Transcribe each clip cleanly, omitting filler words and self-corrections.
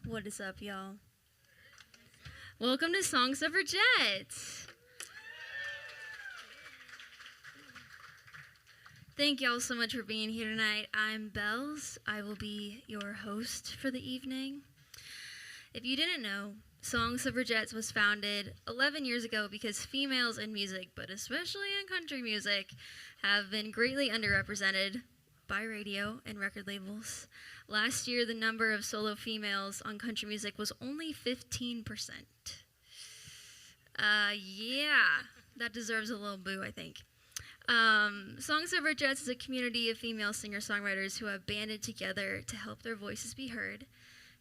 What is up, y'all? Welcome to Suffragettes. Thank y'all so much for being here tonight. I'm Bells. I will be your host for the evening. If you didn't know, Suffragettes was founded 11 years ago because females in music, but especially in country music, have been greatly underrepresented by radio and record labels. Last year, the number of solo females on country music was only 15%. That deserves a little boo, I think. Suffragettes is a community of female singer-songwriters who have banded together to help their voices be heard.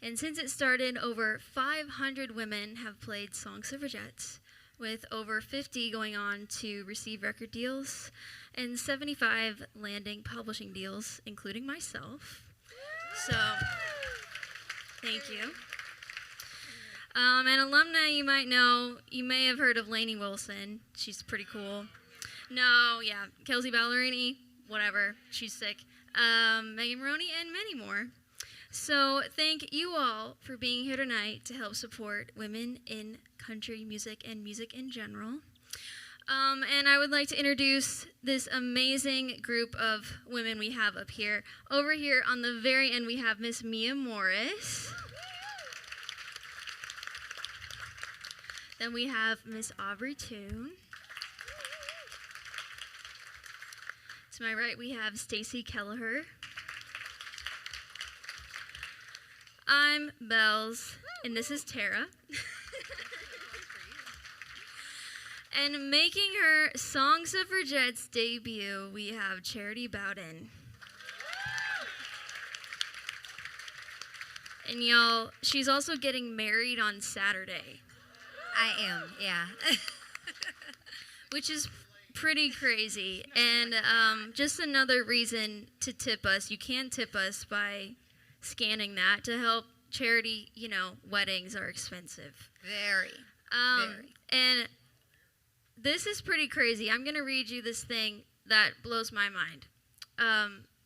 And since it started, over 500 women have played Suffragettes, with over 50 going on to receive record deals and 75 landing publishing deals, including myself. So, thank you. An alumni you might know, you may have heard of Lainey Wilson. She's pretty cool. Kelsey Ballerini, whatever, she's sick. Megan Maroney, and many more. So thank you all for being here tonight to help support women in country music and music in general. And I would like to introduce this amazing group of women we have up here. Over here on the very end, we have Miss Mia Morris. Then we have Miss Aubrey Toon. To my right, we have Stacy Kelleher. I'm Bells, and this is Tara. And making her Suffragettes debut, we have Charity Bowden. And y'all, she's also getting married on Saturday. I am, yeah. Which is pretty crazy. And just another reason to tip us. You can tip us by scanning that to help charity. Weddings are expensive. Very. And this is pretty crazy. I'm going to read you this thing that blows my mind.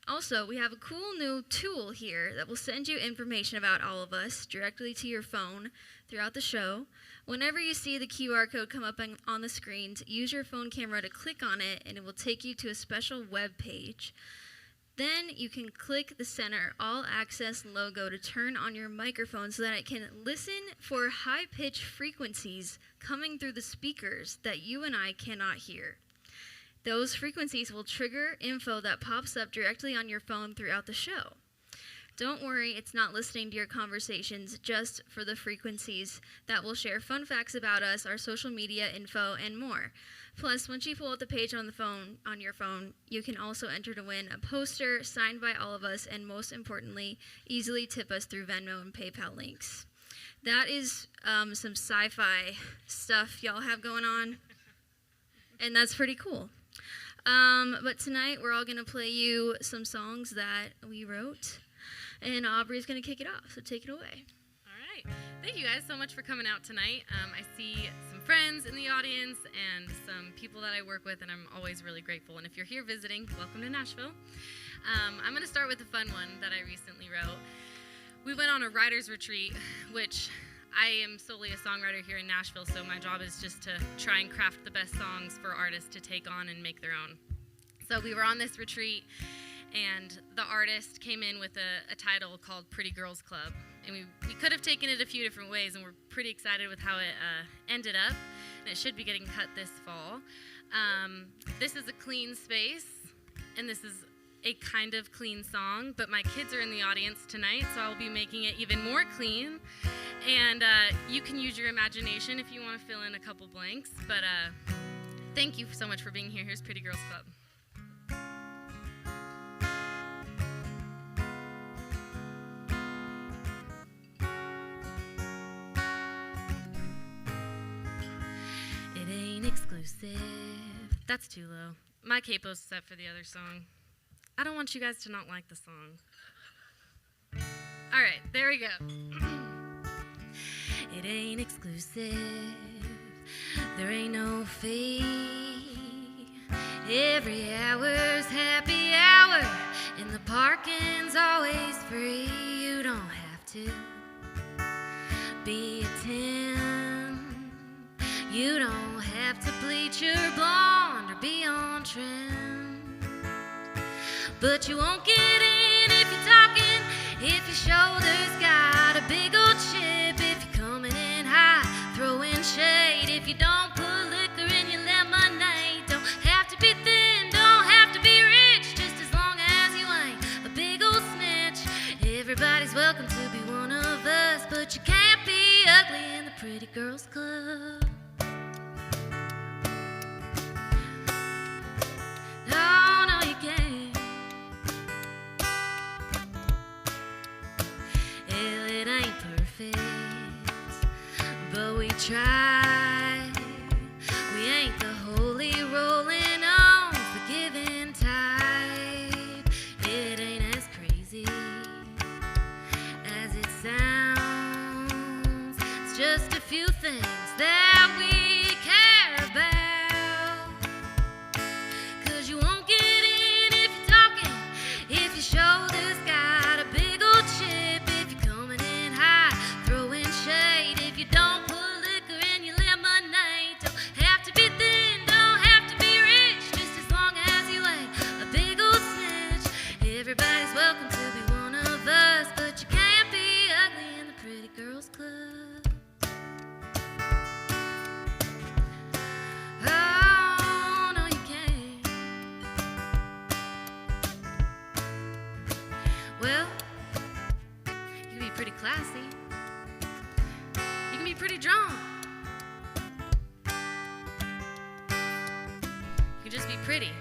Also, we have a cool new tool here that will send you information about all of us directly to your phone throughout the show. Whenever you see the QR code come up on the screens, use your phone camera to click on it, and it will take you to a special web page. Then you can click the center All Access logo to turn on your microphone so that it can listen for high-pitched frequencies coming through the speakers that you and I cannot hear. Those frequencies will trigger info that pops up directly on your phone throughout the show. Don't worry, it's not listening to your conversations, just for the frequencies that will share fun facts about us, our social media info, and more. Plus, once you pull out the page on your phone, you can also enter to win a poster signed by all of us, and most importantly, easily tip us through Venmo and PayPal links. That is some sci-fi stuff y'all have going on, and that's pretty cool. But tonight, we're all going to play you some songs that we wrote, and Aubrey's going to kick it off, so take it away. All right. Thank you guys so much for coming out tonight. I see some friends in the audience and some people that I work with, and I'm always really grateful. And if you're here visiting, welcome to Nashville. I'm going to start with a fun one that I recently wrote. We went on a writer's retreat, which I am solely a songwriter here in Nashville, so my job is just to try and craft the best songs for artists to take on and make their own. So we were on this retreat, and the artist came in with a title called Pretty Girls Club. And we could have taken it a few different ways, and we're pretty excited with how it ended up. And it should be getting cut this fall. This is a clean space, and this is a kind of clean song, but my kids are in the audience tonight, so I'll be making it even more clean. And you can use your imagination if you want to fill in a couple blanks. But thank you so much for being here. Here's Pretty Girls Club. Exclusive. That's too low. My capo's set for the other song. I don't want you guys to not like the song. All right, there we go. It ain't exclusive. There ain't no fee. Every hour's happy hour, and the parking's always free. You don't have to be a 10. You don't have to bleach your blonde or be on trend. But you won't get in if you're talking, if your shoulders got a big old chip, if you're coming in high, throwing shade, if you don't put liquor in your lemonade. Don't have to be thin, don't have to be rich, just as long as you ain't a big old snitch. Everybody's welcome to be one of us, but you can't be ugly in the pretty girls club. Oh, no, you can't. Hell, it ain't perfect, but we try. We ain't the holy rolling on forgiving type. It ain't as crazy as it sounds. It's just a few things that we care about. 'Cause you won't get in if you're talking, if your shoulders got a big old chip, if you're coming in high, throwing shade, if you don't put liquor in your lemonade. Don't have to be thin, don't have to be rich, just as long as you ain't a big old snitch. Everybody's welcome to be one of us, but you can't be ugly in the pretty girls club. Oh, no, you can't. Well, you can be pretty classy. You can be pretty drawn. You can just be pretty.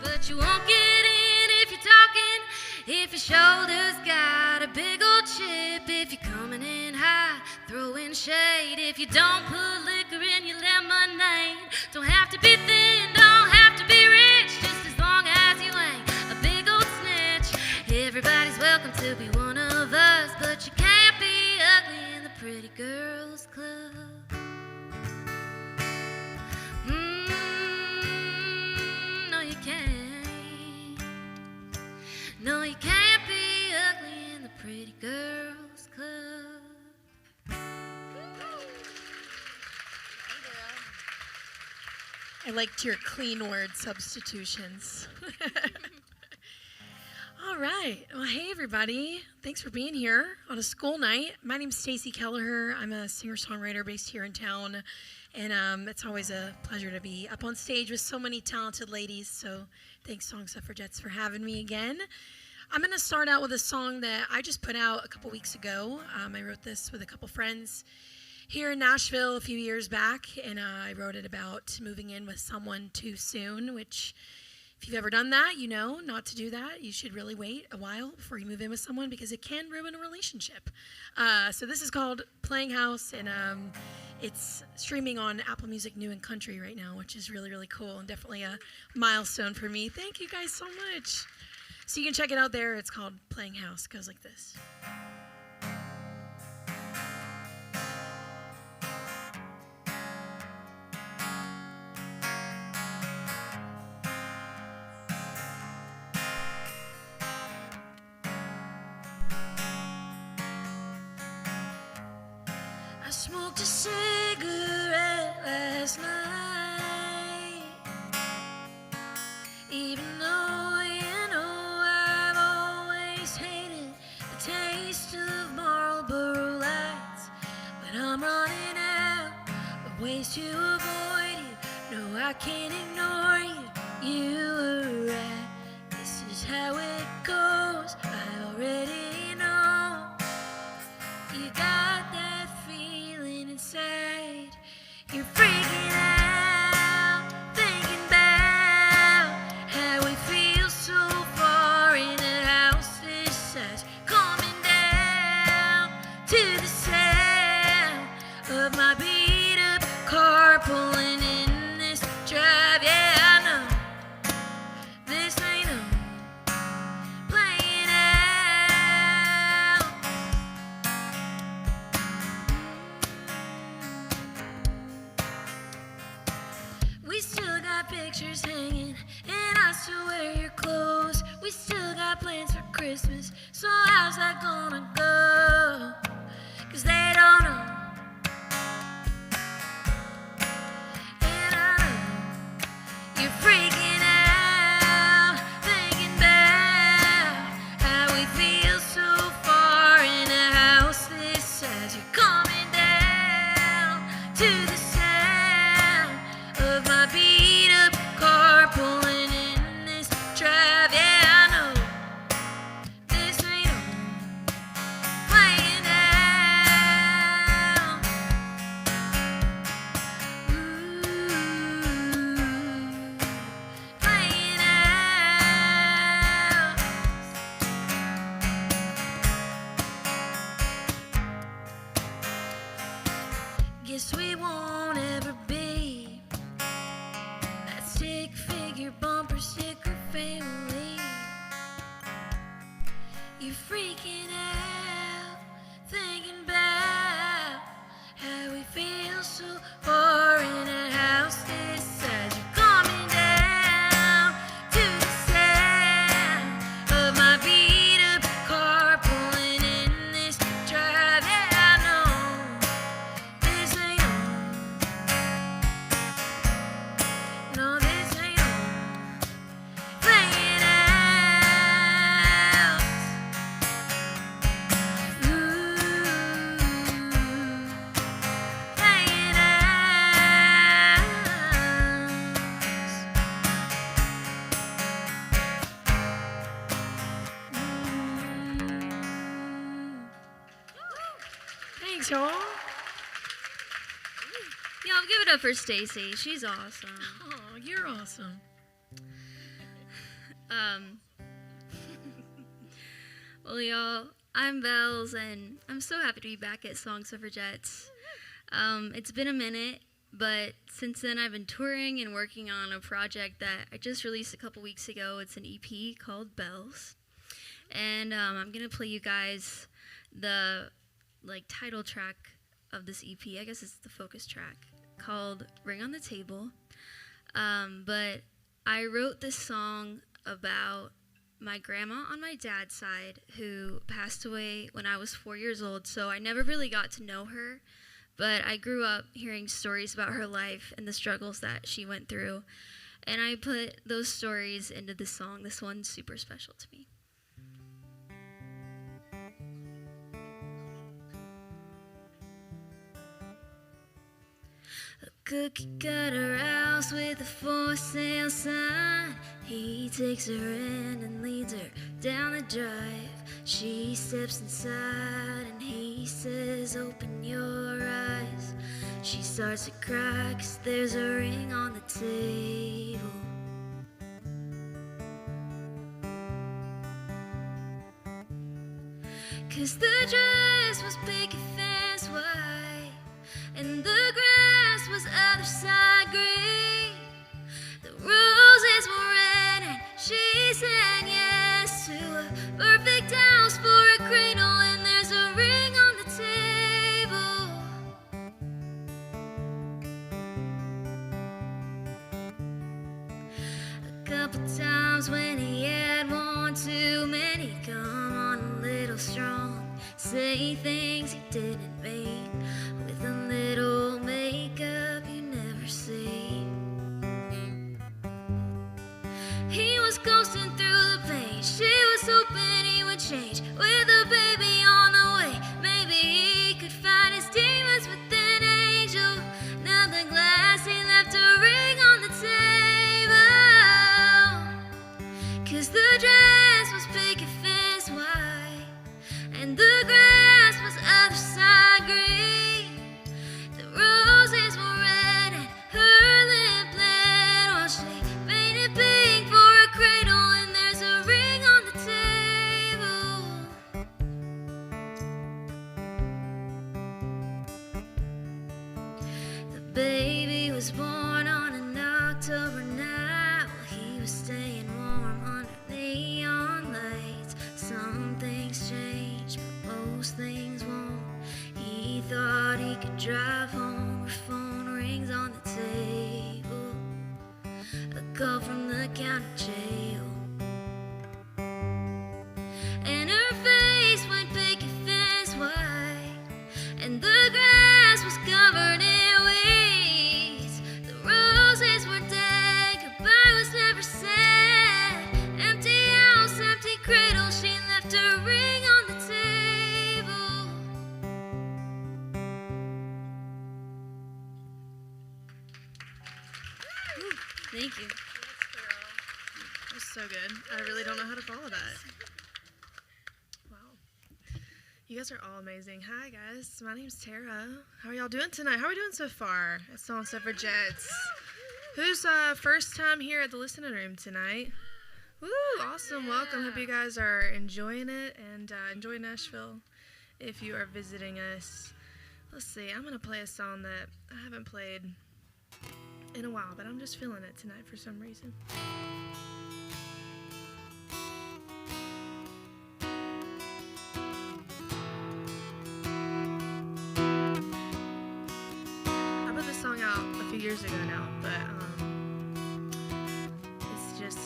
But you won't get in if you're talking, if your shoulders got a big old chip, if you're coming in high, throwing shade, if you don't put liquor in your lemonade. Don't have to be thin, don't have to be rich, just as long as you ain't a big old snitch. Everybody's welcome to be one of us, but you can't be ugly in the pretty girls club. No, you can't. No, you can't be ugly in the pretty girls club. I liked your clean word substitutions. All right. Well, hey, everybody. Thanks for being here on a school night. My name's Stacey Kelleher. I'm a singer-songwriter based here in town, and it's always a pleasure to be up on stage with so many talented ladies. So thanks, Suffragettes, for having me again. I'm going to start out with a song that I just put out a couple weeks ago. I wrote this with a couple friends here in Nashville a few years back, and I wrote it about moving in with someone too soon, which if you've ever done that, you know not to do that. You should really wait a while before you move in with someone because it can ruin a relationship. So this is called Playing House, and it's streaming on Apple Music New and Country right now, which is really, really cool and definitely a milestone for me. Thank you guys so much. So you can check it out there. It's called Playing House. It goes like this. I smoked a cigarette last night, even though you know I've always hated the taste of Marlboro Lights. But I'm running out of ways to avoid you. No, I can't ignore you. You were right. This is how it goes. I already know. You got that feeling inside. You're freaking out, thinking about how we feel so far in a house this size. Coming down to the sound of my beat up car pulling in this drive. Yeah, I know this ain't no playing out. We still got pictures hanging, and I still wear your clothes. We still got plans for Christmas, so how's that gonna go? 'Cause they don't know. And I know you're freaking out, thinking about how we feel so far in a house this size. You're coming down to the sound of my beat up car pulling in this drive. Yeah, I know this ain't on, playing out. Playing out. Guess we won't ever be that stick-figure bumper sticker family. You're freaking out, thinking about how we feel so far in a house this size. You're coming down to the sound of my beat-up car pulling in this drive. Yeah, I know this ain't on. No, this ain't on. Playing out. Ooh, playing out. Thanks, y'all. Y'all give it up for Stacy. She's awesome. Oh, you're awesome. Well, y'all, I'm Bells, and I'm so happy to be back at Suffragettes. It's been a minute, but since then I've been touring and working on a project that I just released a couple weeks ago. It's an EP called Bells, and I'm gonna play you guys the title track of this EP. I guess it's the focus track called "Ring on the Table." But I wrote this song about my grandma on my dad's side, who passed away when I was 4 years old, so I never really got to know her, but I grew up hearing stories about her life and the struggles that she went through, and I put those stories into this song. This one's super special to me. A cookie cutter house with a for sale sign. He takes her in and leads her down the drive. She steps inside and he says, "Open your eyes." She starts to cry 'cause there's a ring on the table. Cause the dress was picket fence white, and the grass was other side green. The roses were red, and she said yes to a perfect house for a cradle, and there's a ring on the table. A couple times when he had one too many, come on a little strong, say things he didn't mean, with a little makeup you never see. He was coasting through the pain, she was hoping he would change, with a baby on the way, maybe he could find his demons with an angel. Now the glass, he left a ring on the table. 'Cause the dress was picket fence white, and the grass was other side green. The roses were red and her lip bled, while she painted pink for a cradle, and there's a ring on the table. The baby was born on an October night, while he was staying warm under neon lights. Some things change, but most things won't. He thought he could drive home, her phone rings on the table. A call from the county jail, and her face went picket fence white, and the That was so good. I really don't know how to follow that. Wow. You guys are all amazing. Hi, guys. My name's Tara. How are y'all doing tonight? How are we doing so far at Suffragettes? Who's first time here at the listening room tonight? Woo, awesome. Welcome. Hope you guys are enjoying it and enjoy Nashville. If you are visiting us, let's see. I'm going to play a song that I haven't played in a while, but I'm just feeling it tonight for some reason. I put this song out a few years ago now, but it's just,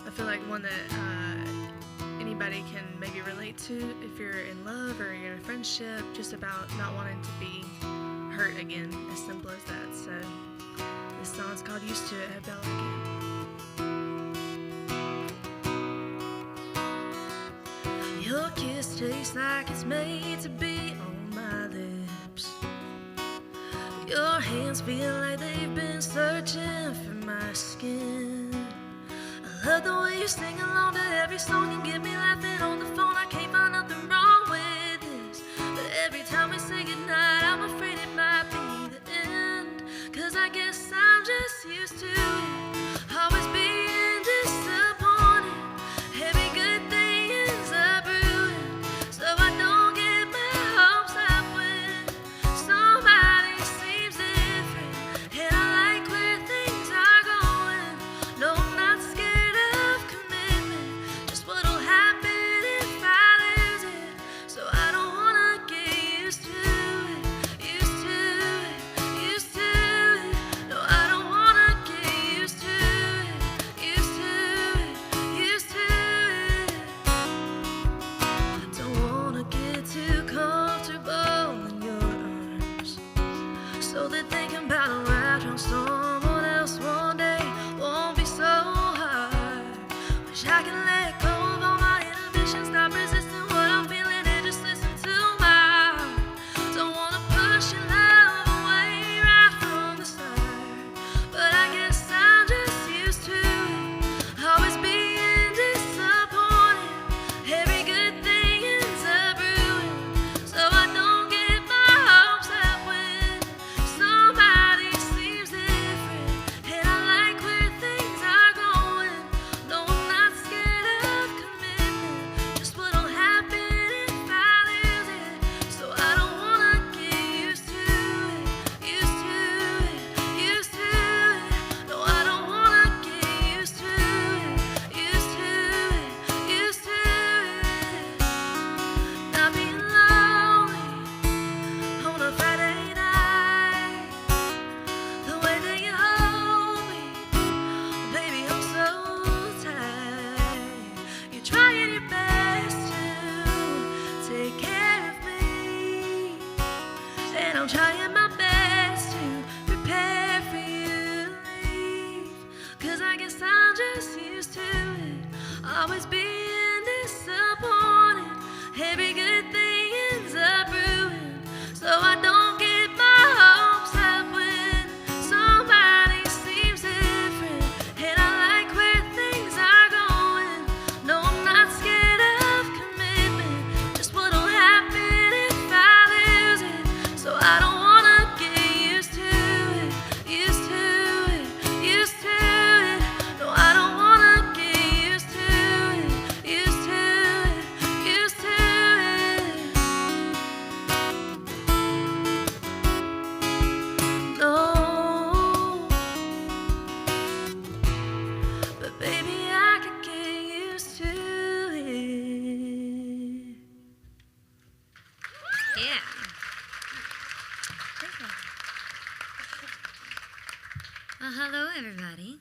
I feel like one that anybody can maybe relate to if you're in love or you're in a friendship, just about not wanting to be hurt again, as simple as that. So this song's called Used to It at Bella again. Your kiss tastes like it's made to be on my lips. Your hands feel like they've been searching for my skin. I love the way you sing along to every song and get me laughing on the phone. I can't find nothing wrong with this, but every time we say goodnight, I'm afraid it might be the end. 'Cause I guess I'm just used to it, always being disappointed. Every good thing ends up ruined, so I don't get my hopes up when somebody seems different. And I like where things are going. No, I'm not scared of commitment, just what'll happen if I lose it. So I don't wanna get used to it, used to it, used to it. No, I don't wanna get used to it, used to it, used to it. Don't wanna get too comfortable in your arms, so that thinking about a ride on someone else one day won't be so hard. Wish I could let go of all my inhibitions, stop resisting what I'm feeling and just listen to my heart. Don't wanna push your love away right from the start, but I guess I'm just used to it, always being disappointed. Every good thing ends up ruined, so I don't get my hopes up when somebody seems different. And I like where things are going. No, I'm not scared of commitment, just what'll happen if I lose it. So I don't wanna get used to it, used to it, used to it. No, I don't wanna get used to it, used to it, used to it. Not being lonely on a Friday night, the way that you hold me, baby, I'm so tired. You're trying your best to take care of me, and I'm trying my best to prepare for you to leave. 'Cause I guess I'm just used to it, always being disappointed. Every good thing ends up ruined, so I don't get my hopes up when somebody seems different. And I like where things are going. No, I'm not scared of commitment, just what'll happen if I lose it. So I don't wanna get used to it, used to it, used to it. No, I don't wanna get used to it, used to it, used to it. No, but baby, I could get used to it. Yeah. Well, hello, everybody.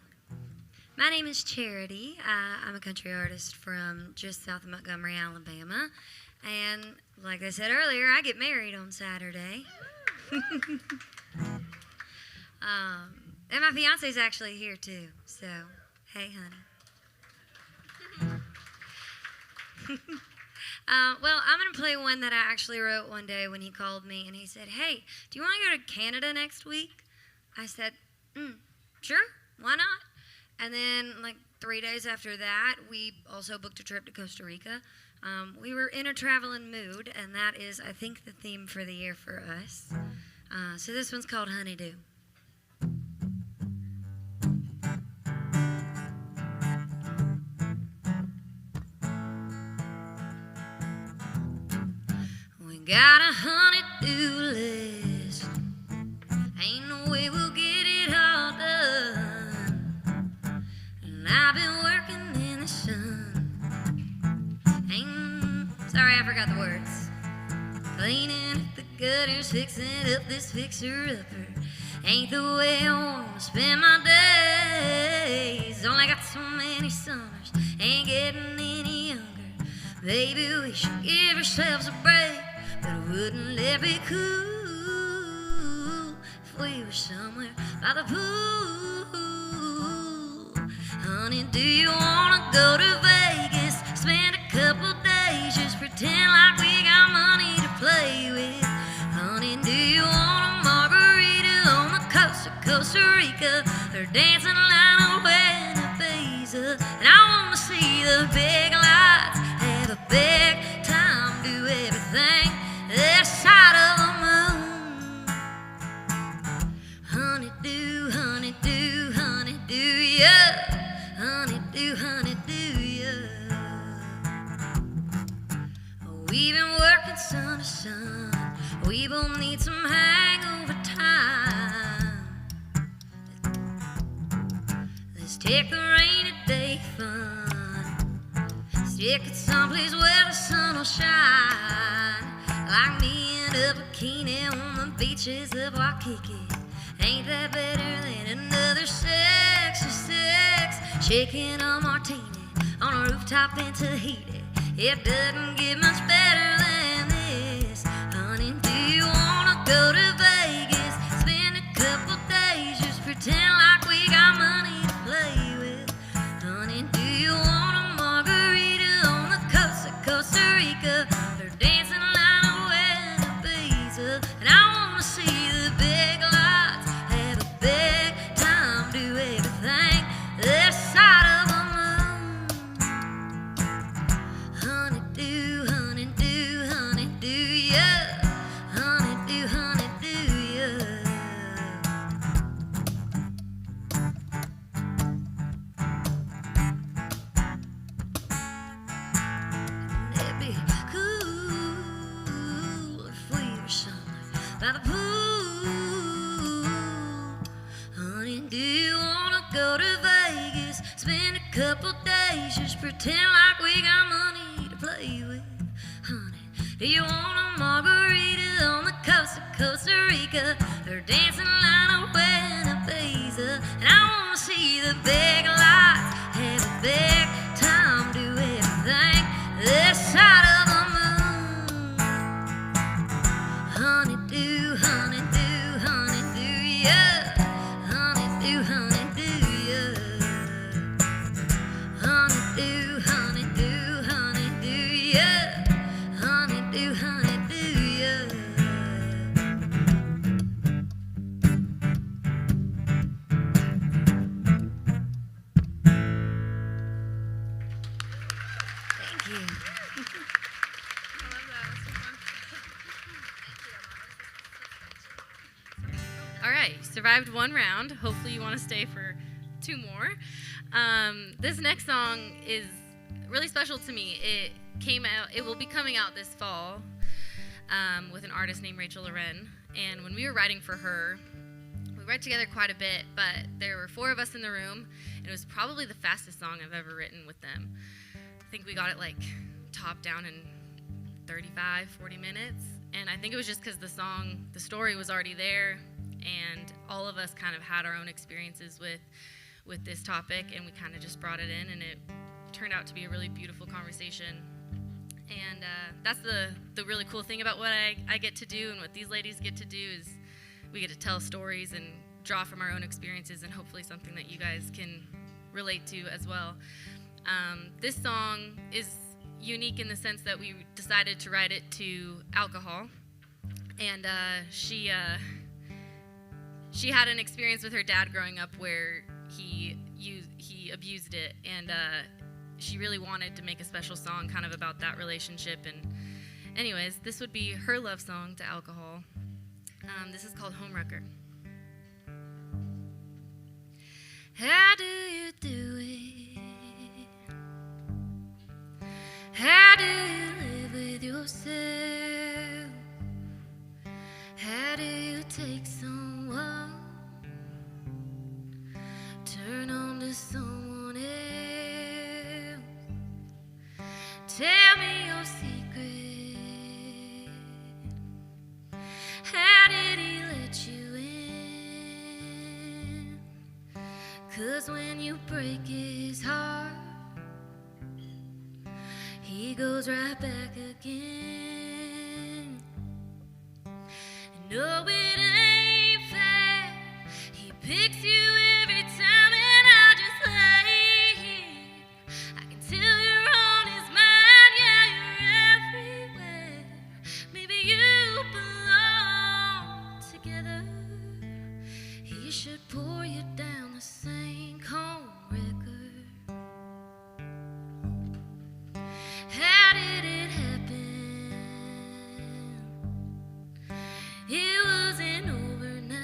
My name is Charity. I'm a country artist from just south of Montgomery, Alabama. And like I said earlier, I get married on Saturday. And my fiance's actually here, too. So, hey, honey. Well, I'm going to play one that I actually wrote one day when he called me, and he said, hey, do you want to go to Canada next week? I said, sure, why not? And then, like 3 days after that, we also booked a trip to Costa Rica. We were in a traveling mood, and that is, I think, the theme for the year for us. So this one's called Honeydew. We got a honeydew list. Ain't no way we'll get it all done. And I've been working in the sun. Sorry, I forgot the words. Cleaning up the gutters, fixing up this fixer-upper. Ain't the way I wanna spend my days. Only got so many summers, ain't getting any younger. Baby, we should give ourselves a break, but wouldn't it be cool if we were somewhere by the pool? Honey, do you wanna go to Vegas, spend a couple days, just pretend like we got money to play with? Honey, do you want a margarita on the coast of Costa Rica, or dancing line of Buena? And I wanna see the big lights, have a big time, do everything this side of the moon. Honeydew, honeydew, honeydew, yeah. Honeydew, honeydew, yeah. We've been working sun to sun. We both need some hangover time. Let's take the rainy day fun. Stick it someplace where the sun will shine. Like me and a bikini on the beaches of Waikiki. Ain't that better than another sexy sex? Shaking a martini on a rooftop in Tahiti. It doesn't get much better than this. Honey, do you wanna go to Vegas, spend a couple days, just pretend like we got money to play with? Honey, do you want a margarita on the coast of Costa Rica, or dancing line of Buena? And I wanna see the big lights, have a big time, do everything this side of the moon. Honeydew, honeydew, honeydew, yeah. Honeydew, honeydew, yeah. It'd be cool if we were somewhere by the pool. Honey, do you wanna go to Vegas, spend a couple days, just pretend like we got money to play with? Honey, do you want a margarita on the coast of Costa Rica, or dancing line of Buena? And I wanna see the big lights, have a big time, do everything this side of the moon. Honeydew, honeydew, honeydew, yeah. Honeydew, honeydew, yeah. Honeydew, honeydew, honeydew, yeah. Honeydew, honeydew, yeah. Thank you. All right, you survived one round. Hopefully you want to stay for 2 more. This next song is really special to me. It will be coming out this fall with an artist named Rachel Loren. And when we were writing for her, we write together quite a bit, but there were 4 of us in the room, and it was probably the fastest song I've ever written with them. I think we got it like top down in 35, 40 minutes. And I think it was just because the story was already there, and all of us kind of had our own experiences with this topic, and we kind of just brought it in, and it turned out to be a really beautiful conversation. And that's the really cool thing about what I get to do and what these ladies get to do is we get to tell stories and draw from our own experiences, and hopefully something that you guys can relate to as well. This song is unique in the sense that we decided to write it to alcohol, and she had an experience with her dad growing up where he abused it, and she really wanted to make a special song kind of about that relationship. And anyways, this would be her love song to alcohol. This is called Homewrecker. How do you do it? How do you live with yourself? How do you take someone, turn on to someone else? Tell me your secret. How did he let you in? 'Cause when you break his heart, he goes right back again. And no, it ain't fair. He picks you every time, and I just lay here. I can tell you're on his mind, yeah, you're everywhere. Maybe you belong together. He should pour you down the St. Homewrecker. How did it happen? It wasn't overnight.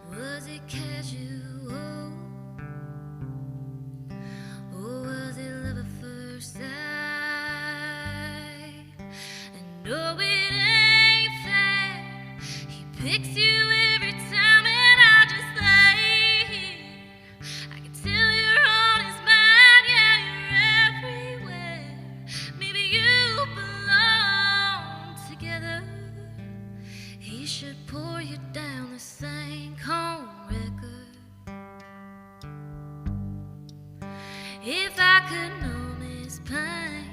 Was it casual? Or was it love at first sight? And no, it ain't fair. He picks you every time, and I just lay here. I can tell you're on his mind, yeah, you're everywhere. Maybe you belong together. He should pour you down the St. Homewrecker. If I could numb his pain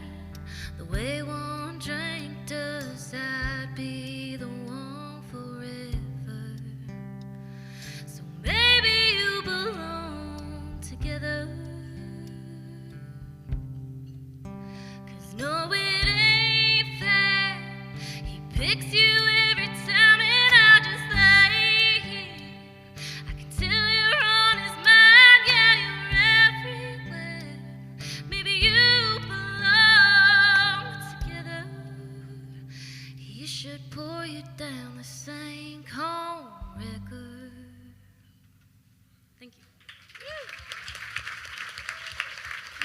the way one drink does, I'd be the one forever. So maybe you belong together. 'Cause no, it ain't fair. He picks you every time, and I just lay here. I can tell you're on his mind, yeah, you're everywhere. Maybe you belong together. He should pour you down the St. Homewrecker. Thank you.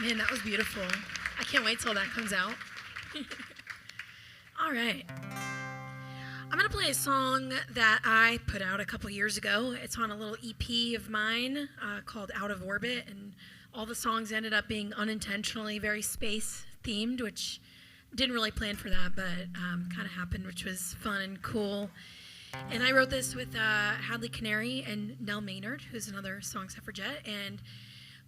Man, that was beautiful. I can't wait till that comes out. All right. I'm going to play a song that I put out a couple years ago. It's on a little EP of mine called Out of Orbit, and all the songs ended up being unintentionally very space themed, which didn't really plan for that, but kind of happened, which was fun and cool. And I wrote this with Hadley Canary and Nell Maynard, who's another song suffragette. And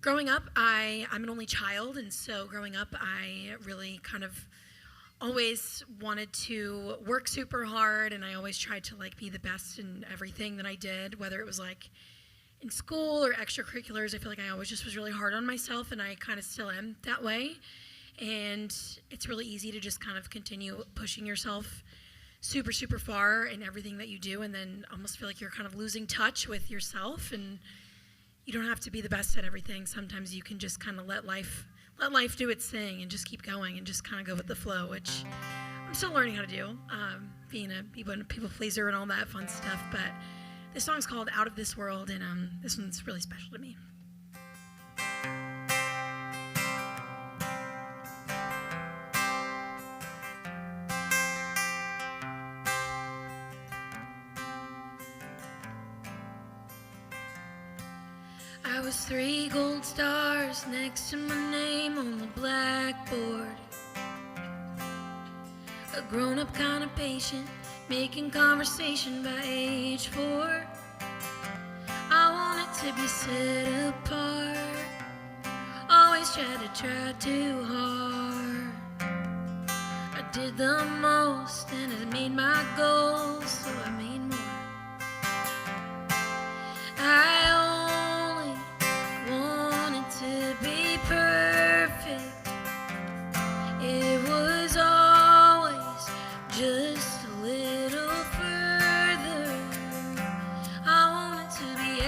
growing up, I'm an only child, and so growing up, I really kind of always wanted to work super hard, and I always tried to like be the best in everything that I did, whether it was like in school or extracurriculars. I feel like I always just was really hard on myself, and I kind of still am that way. And it's really easy to just kind of continue pushing yourself super, super far in everything that you do, and then almost feel like you're kind of losing touch with yourself. And you don't have to be the best at everything. Sometimes you can just kind of let life do its thing and just keep going and just kind of go with the flow, which I'm still learning how to do, being a people pleaser and all that fun stuff. But this song's called Out of This World, and this one's really special to me. I was 3 gold stars next to my name on the blackboard. A grown-up kind of patient, making conversation by age 4. I wanted to be set apart, always tried to try too hard. I did the most and I made my goals, so I made more. I only wanted to be perfect. It was always just a little further. I wanted to be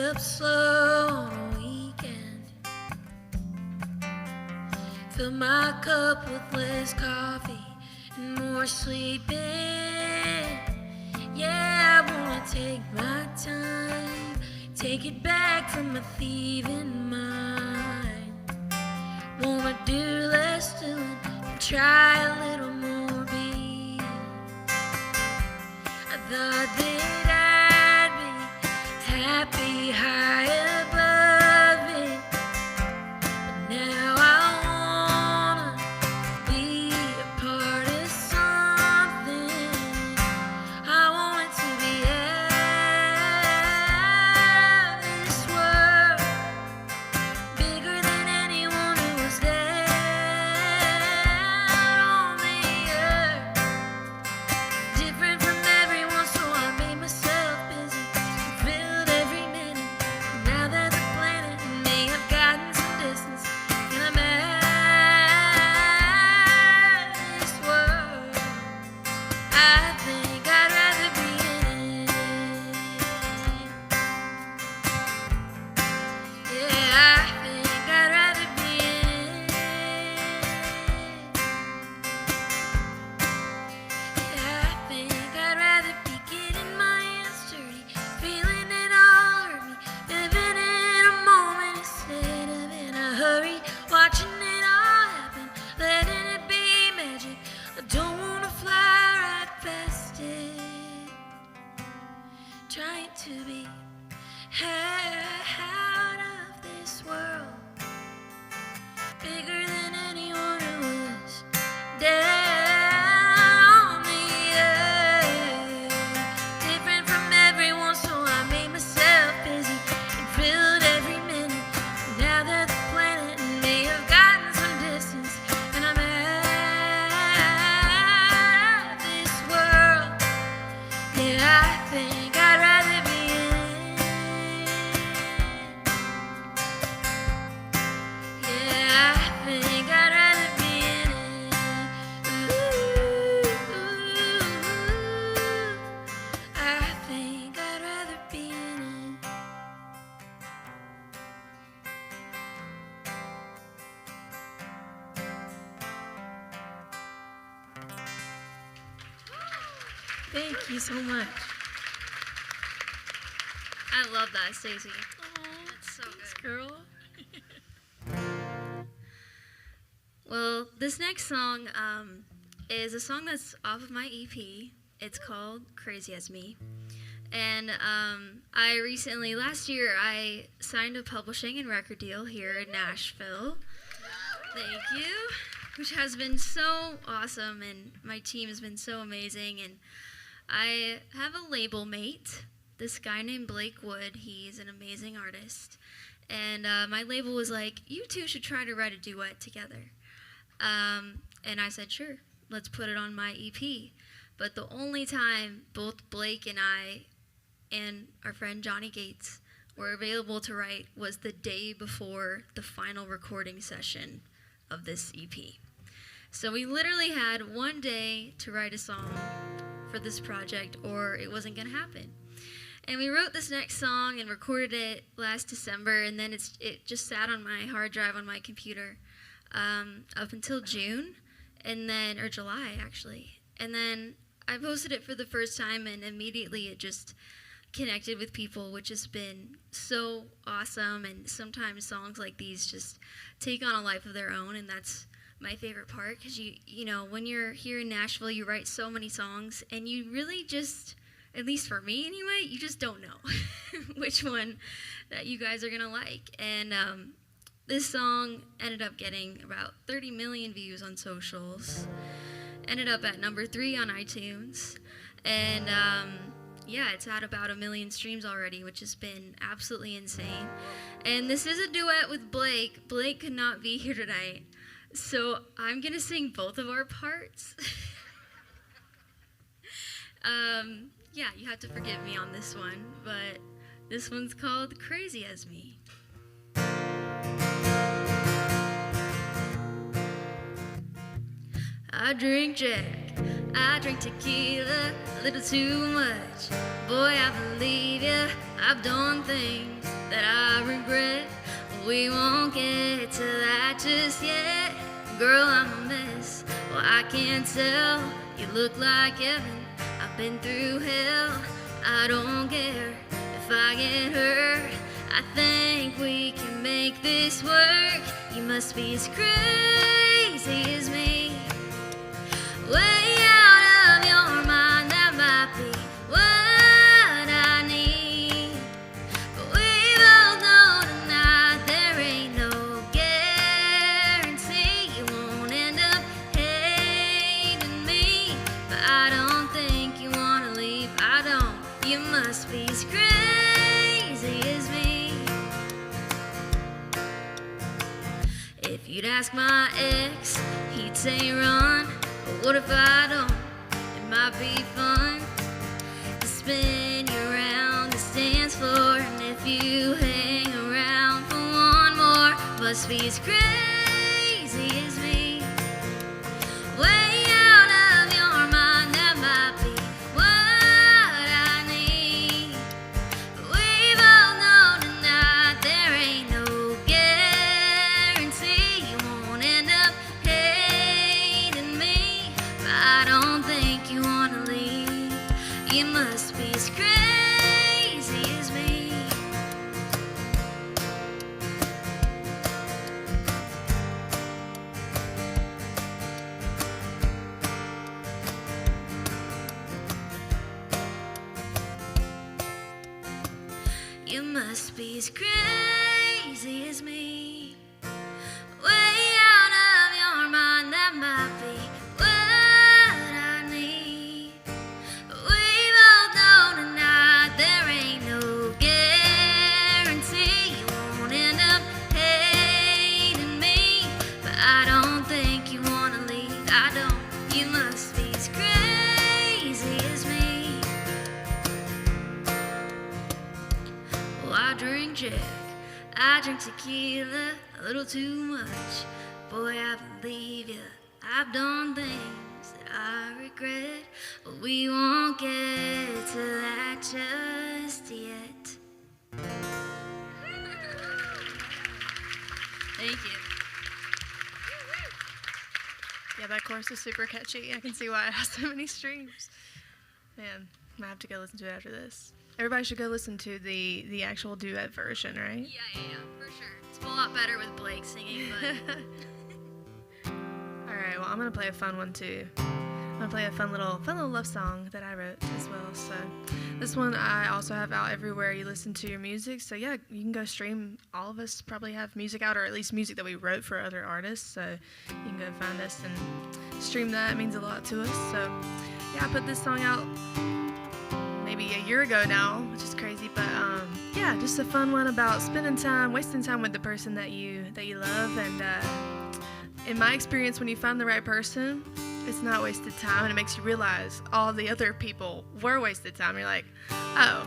up slow on a weekend. Fill my cup with less coffee and more sleeping. Yeah, I wanna take my time, take it back from a thieving mind. Wanna do less doing and try a little more being. I thought that I'd be happy high above it, but now I wanna be a part of something. I want it to be out of this world, bigger than anyone who was there on the earth. Different from everyone, so I made myself busy and filled every minute. Now that the planet and me have gotten some distance, and I'm out of this world, I think I'd rather be in it. Yeah, I think I'd rather be in it. Yeah, I think I'd rather be getting my hands dirty, feeling it all hurt me, living in a moment instead of in a hurry, watching it all happen, letting it be magic. I don't wanna fly right past it, trying to be out of this world, bigger than anyone who was down on the earth. Different from everyone, so I made myself busy and filled every minute. Now that the planet and me have gotten some distance, and I'm out of this world, yeah, I think I'd rather be in it. Yeah, I think I'd rather be in it. Ooh, I think I'd rather be in it. Thank you so much. I love that, Stacey. That's so good. Girl. Well, this next song is a song that's off of my EP. It's called Crazy as Me. And I recently, last year, I signed a publishing and record deal here in Nashville. Thank you. Which has been so awesome, and my team has been so amazing. And I have a label mate, this guy named Blake Wood. He's an amazing artist. And my label was like, you two should try to write a duet together. And I said, sure, let's put it on my EP. But the only time both Blake and I and our friend Johnny Gates were available to write was the day before the final recording session of this EP. So we literally had one day to write a song for this project, or it wasn't going to happen. And we wrote this next song and recorded it last December, and then it just sat on my hard drive on my computer up until June, and then, or July actually. And then I posted it for the first time, and immediately it just connected with people, which has been so awesome. And sometimes songs like these just take on a life of their own, and that's my favorite part, because you know, when you're here in Nashville, you write so many songs, and you really just, at least for me anyway, you just don't know which one that you guys are gonna like. And this song ended up getting about 30 million views on socials, ended up at number 3 on iTunes, and yeah, it's had about 1 million streams already, which has been absolutely insane. And this is a duet with Blake. Blake could not be here tonight, so I'm gonna sing both of our parts. Yeah, you have to forgive me on this one, but this one's called Crazy as Me. I drink Jack, I drink tequila, a little too much. Boy, I believe ya, I've done things that I regret. We won't get to that just yet. Girl, I'm a mess. Well, I can't tell. You look like heaven. I've been through hell. I don't care if I get hurt. I think we can make this work. You must be as crazy as me. Way out of your mind, that might be what I need. But we both know tonight there ain't no guarantee you won't end up hating me. But I don't think you wanna leave. I don't. You must be as crazy as me. If you'd ask my ex, he'd say run. But what if I don't? It might be fun to spin you around the dance floor. And if you hang around for one more, must be as crazy as me. Way out of your mind, that might be what I need. But we both know tonight there ain't no guarantee you won't end up hating me. But I don't think you wanna leave. You must be as crazy as me. You must be as crazy as me. Way out of your mind, that might be what I need. But we both know tonight there ain't no guarantee you won't end up hating me. But I don't think you wanna leave. I don't. You must be as crazy as me. Oh, I drink Jack, I drink tequila, a little too much. Boy, I believe ya. I've done things that I regret, but we won't get to that just yet. Thank you. Yeah, that chorus is super catchy. I can see why it has so many streams. Man, I might have to go listen to it after this. Everybody should go listen to the actual duet version, right? Yeah, for sure. It's a lot better with Blake singing, but All right, well, I'm gonna play a fun one too. I'm gonna play a fun little love song that I wrote as well. So this one I also have out everywhere you listen to your music. So yeah, you can go stream. All of us probably have music out, or at least music that we wrote for other artists. So you can go find us and stream that. It means a lot to us. So yeah, I put this song out maybe a year ago now, which is crazy, but yeah, just a fun one about spending time, wasting time with the person that you love. And in my experience, when you find the right person, it's not wasted time, and it makes you realize all the other people were wasted time. You're like, oh,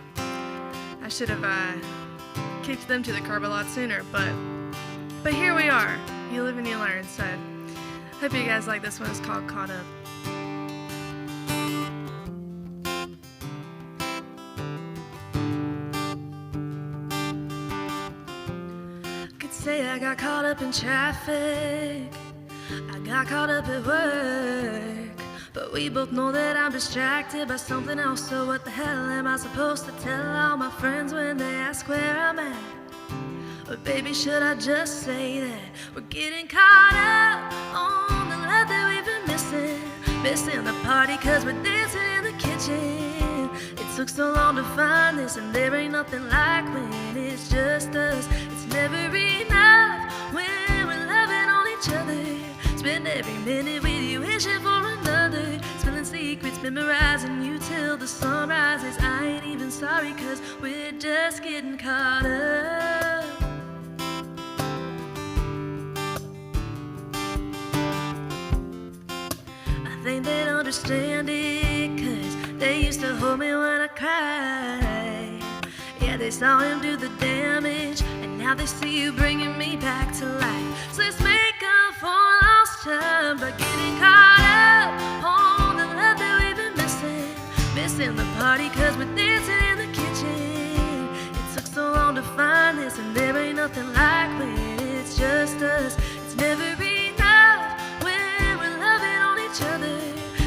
I should have kicked them to the curb a lot sooner, but here we are. You live and you learn. So hope you guys like this one. It's called Caught Up. Say I got caught up in traffic, I got caught up at work, but we both know that I'm distracted by something else. So what the hell am I supposed to tell all my friends when they ask where I'm at? Or baby, should I just say that we're getting caught up on the love that we've been missing the party 'cause we're dancing in the kitchen. It took so long to find this, and there ain't nothing like when it's just us. It's never enough when we're loving on each other. Spend every minute with you, wishing for another. Spilling secrets, memorizing you till the sun rises. I ain't even sorry 'cause we're just getting caught up. I think they'd understand it 'cause they used to hold me when I cried. Yeah, they saw him do the damage, and now they see you bringing me back to life. So let's make up for lost time by getting caught up on the love that we've been missing the party 'cause we're dancing in the kitchen. It took so long to find nothing like when it's just us. It's never enough when we're loving on each other.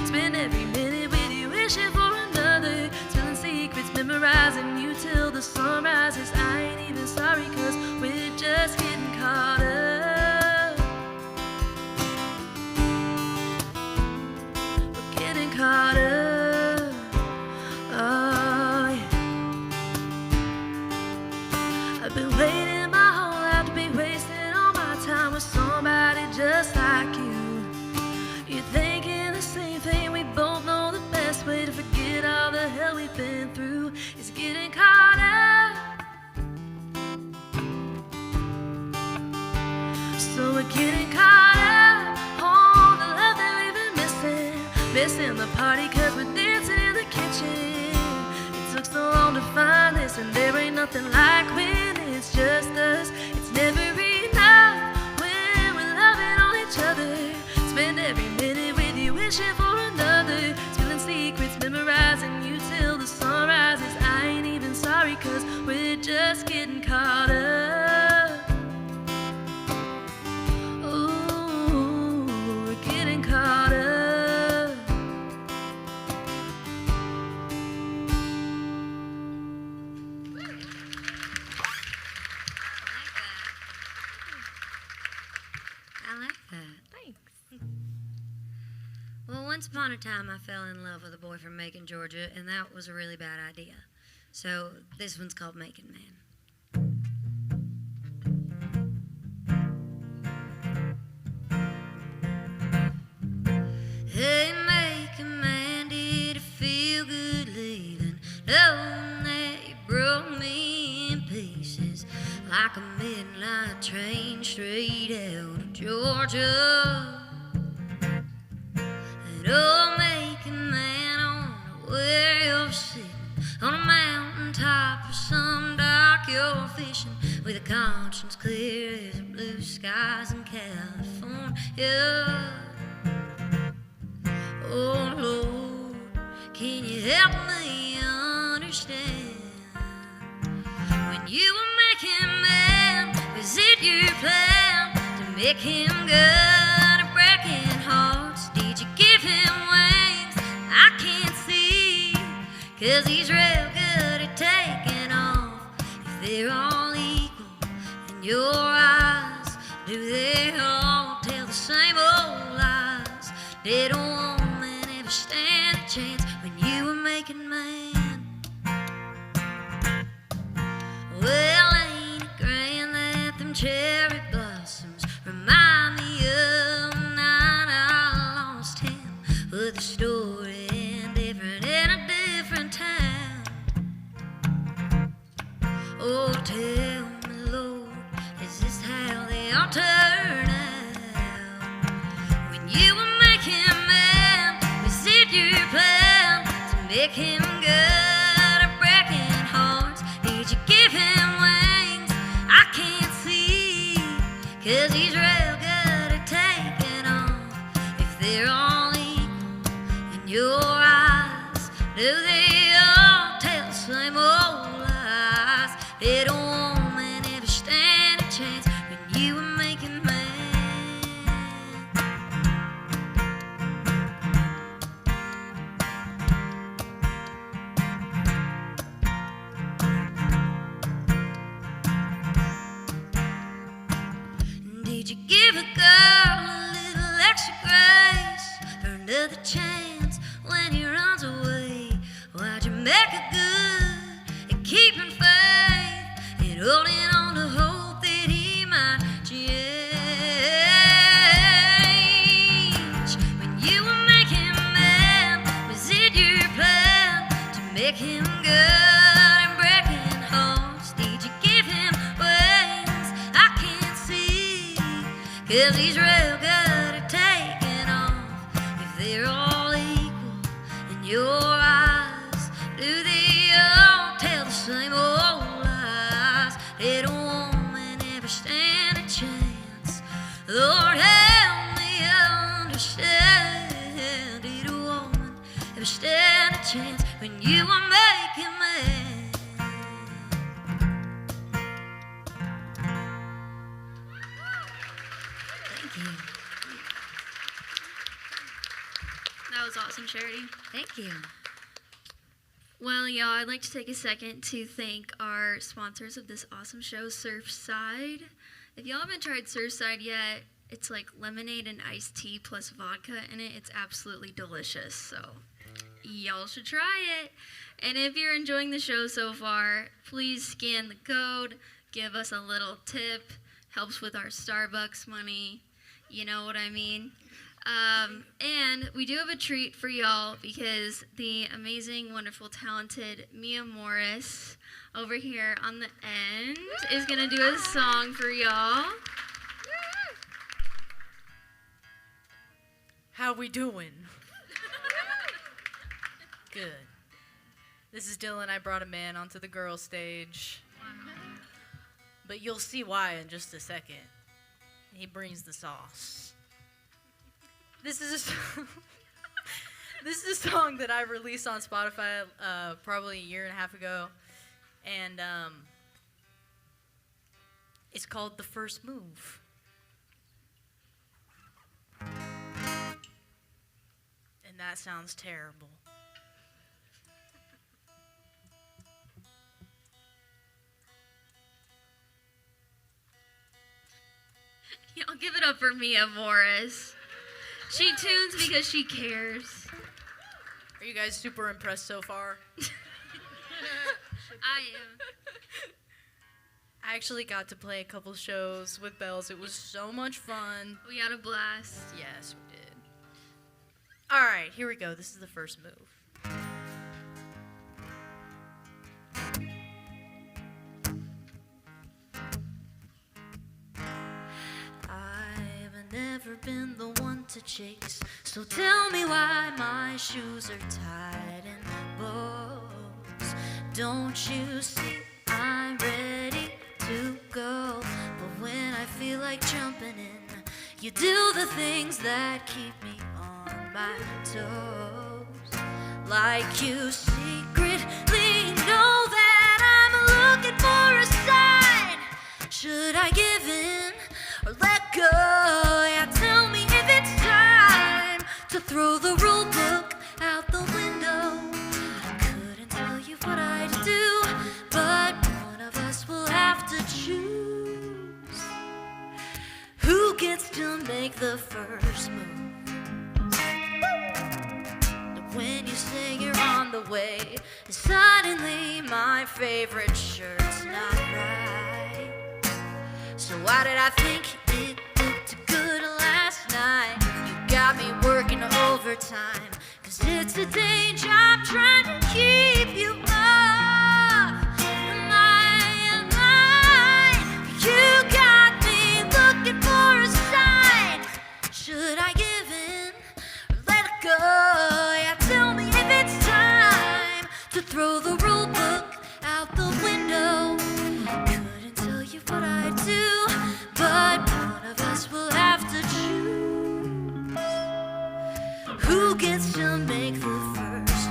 Spend every minute with you wishing for another. Spilling secrets, memorizing you till the sun rises. I ain't even sorry, cause we're just getting caught up. We're getting caught up. Oh, yeah. I've been waiting my whole life to be wasting all my time with somebody just like you. You're thinking the same thing. We both know the best way to forget all the hell we've been through is getting caught up. So we're getting caught up on the love that we've been missing. Missing the party cause we're dancing in the kitchen. It took so long to find this, and there ain't nothing like when it's just us. It's never enough when we're loving on each other. Spend every minute with you wishing for another. Spilling secrets, memorizing you till the sun rises. I ain't even sorry, cause we're just getting caught up. Ooh, we're getting caught up. I like that. Thanks. Well, once upon a time, I fell in love with a boy from Macon, Georgia, and that was a really bad idea. So this one's called Macon Man. Hey, Macon Man, did it feel good leaving, knowing that you broke me in pieces like a midnight train straight out of Georgia? And oh, Macon Man, I wonder where you're sitting on a mountain top or some dock you're fishing with a conscience clear as the blue skies in California. Oh Lord, can you help me understand? When you were making man, was it your plan to make him good at breaking hearts? Did you give him wings? I can't see, cause he's real good at taking off. If they're all equal in your eyes, do they all tell the same old lies? Did a woman ever stand a chance when you were making man? Well, ain't it grand that them cherry blossoms remind me of the night I lost him? But the story ain't different in a different town. Oh, tell me, Lord, is this how they all turn out? When you were making man, was it your plan to make him good at breaking hearts? Did you give him wings? I can't see, cause he's real good at taking off. If they're all equal in your eyes, do they all tell the same old lies? Did a woman ever stand a chance when you were making man? Did you give a girl a little extra grace for another chance when he runs away? Why'd you make her good at keeping faith and holding on to hope that he might change? When you were making man, was it your plan to make him good and breaking hearts? Did you give him wings? I can't see, cause he's real good at taking off. If they're all equal in your eyes, do they all tell the same old lies? Did a woman ever stand a chance? Lord, help me understand. Did a woman ever stand a chance when you were making man? That was awesome, Charity. Thank you. Well, y'all, I'd like to take a second to thank our sponsors of this awesome show, Surfside. If y'all haven't tried Surfside yet, it's like lemonade and iced tea plus vodka in it. It's absolutely delicious, so y'all should try it. And if you're enjoying the show so far, please scan the code, give us a little tip, helps with our Starbucks money, you know what I mean? And we do have a treat for y'all because the amazing, wonderful, talented Mia Morris over here on the end is going to do a song for y'all. How we doing? Good. This is Dylan. I brought a man onto the girl stage. But you'll see why in just a second. He brings the sauce. This is a song that I released on Spotify probably a year and a half ago. And it's called The First Move. And that sounds terrible. Y'all give it up for Mia Morris. She tunes because she cares. Are you guys super impressed so far? I am. I actually got to play a couple shows with Bells. It was so much fun. We had a blast. Yes, we did. All right, here we go. This is the first move. I've never been the one to chase, so tell me why my shoes are tied in bows. Don't you see I'm ready to go, but when I feel like jumping in, you do the things that keep me on my toes. Like you secretly know that I'm looking for a sign. Should I give in or let go? Yeah, tell me if it's time to throw the rule book out the window. I couldn't tell you what I'd do, but one of us will have to choose who gets to make the first move. When you say you're on the way, suddenly my favorite shirt's not right. So why did I think it looked good last night? You got me working overtime, 'cause it's a day job trying to keep you off my line. You got me looking for a sign. Should I give in or let it go? Yeah, tell me if it's time to throw the rule book out the window. Couldn't tell you what I'd do, but one of us will have to choose who gets to make the first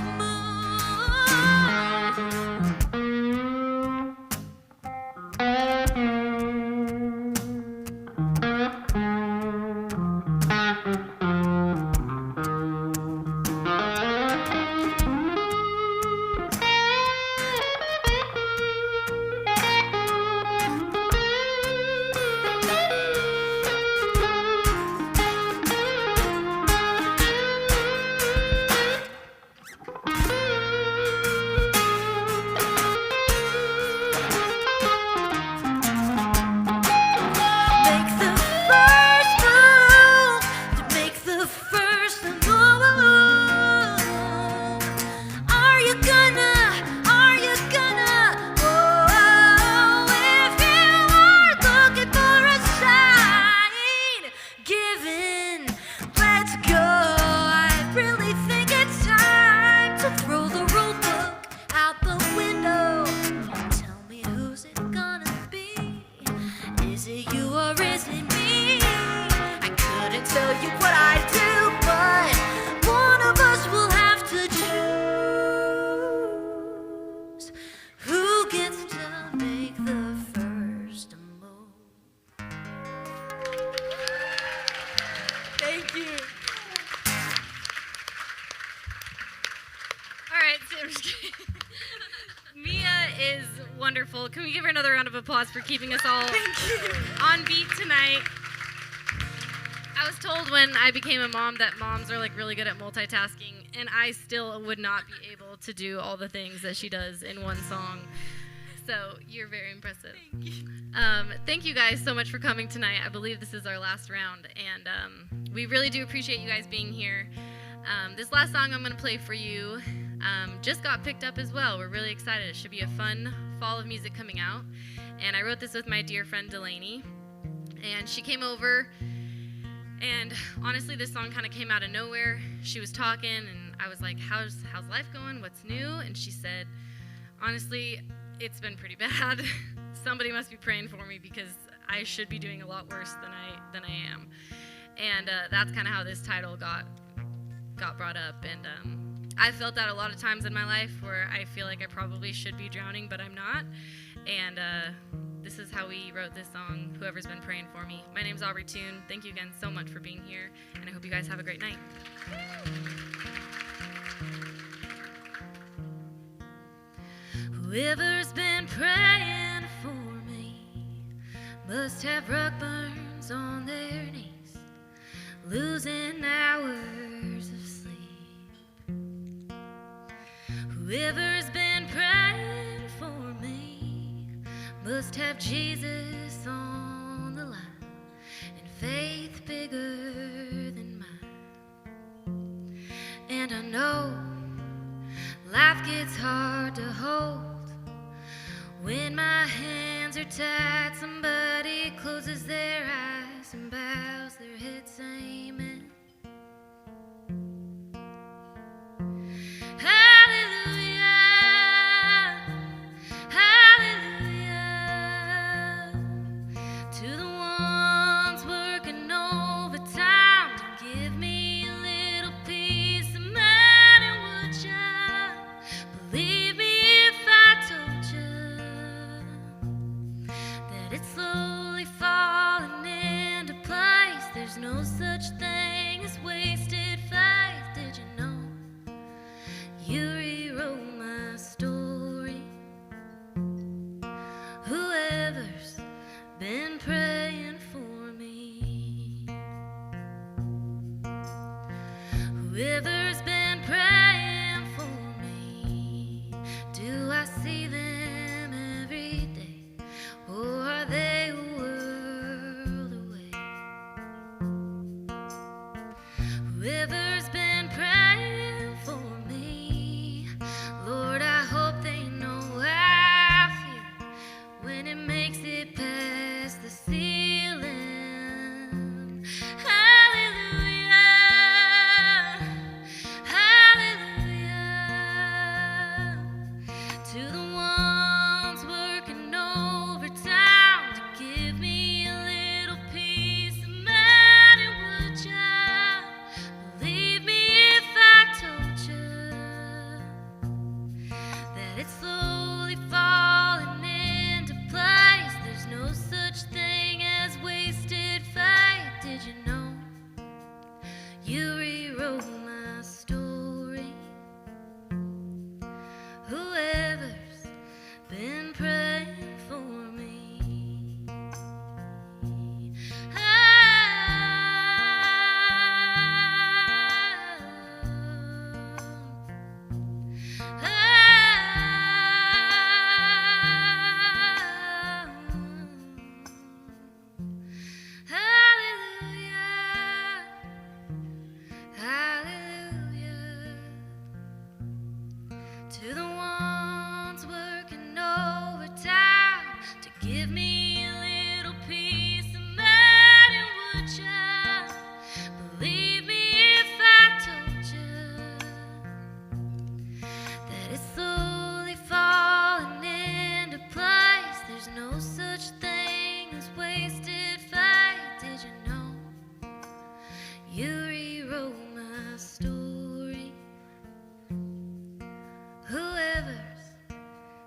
I'm just kidding. Mia is wonderful. Can we give her another round of applause for keeping us all on beat tonight? I was told when I became a mom that moms are like really good at multitasking, and I still would not be able to do all the things that she does in one song. So you're very impressive. Thank you guys so much for coming tonight. I believe this is our last round, and we really do appreciate you guys being here. This last song I'm going to play for you just got picked up as well. We're really excited. It should be a fun fall of music coming out. And I wrote this with my dear friend Delaney, and she came over. And honestly, this song kind of came out of nowhere. She was talking, and I was like, how's life going? What's new? And she said, honestly, it's been pretty bad. Somebody must be praying for me because I should be doing a lot worse than I am. And that's kind of how this title got brought up. And I felt that a lot of times in my life where I feel like I probably should be drowning, but I'm not. And this is how we wrote this song, Whoever's Been Praying for Me. My name's Aubrey Toon. Thank you again so much for being here, and I hope you guys have a great night. Whoever's been praying for me must have rug burns on their knees, losing hours of sleep. Whoever's been praying for me must have Jesus on the line and faith bigger than mine. And I know life gets hard to hold when my hands are tied. Somebody closes their eyes and bows their head, saying amen. Hallelujah, hallelujah, to the ones working overtime to give me a little peace of mind. And would you believe me if I told you that it's slowly falling into place? There's no such thing as wasted faith. Did you know you rewrote my story? Whoever's been praying for me, whoever's been praying for me, do I see them every day, or are they a world away? Whoever's been praying for me, Lord, I hope they know how I feel when it makes it past the ceiling. Hallelujah, hallelujah, to the ones working overtime to give me a little peace of mind. And would you believe me if I told you that it's slowly falling into place? There's no such thing as wasted faith. Did you know you rewrote my story? Whoever's been praying for me, hallelujah, hallelujah, to the ones working overtime to give me a little peace of mind. And would you believe me if I told you that it's slowly falling into place? There's no such thing as wasted faith. Did you know you rewrote my story? Whoever's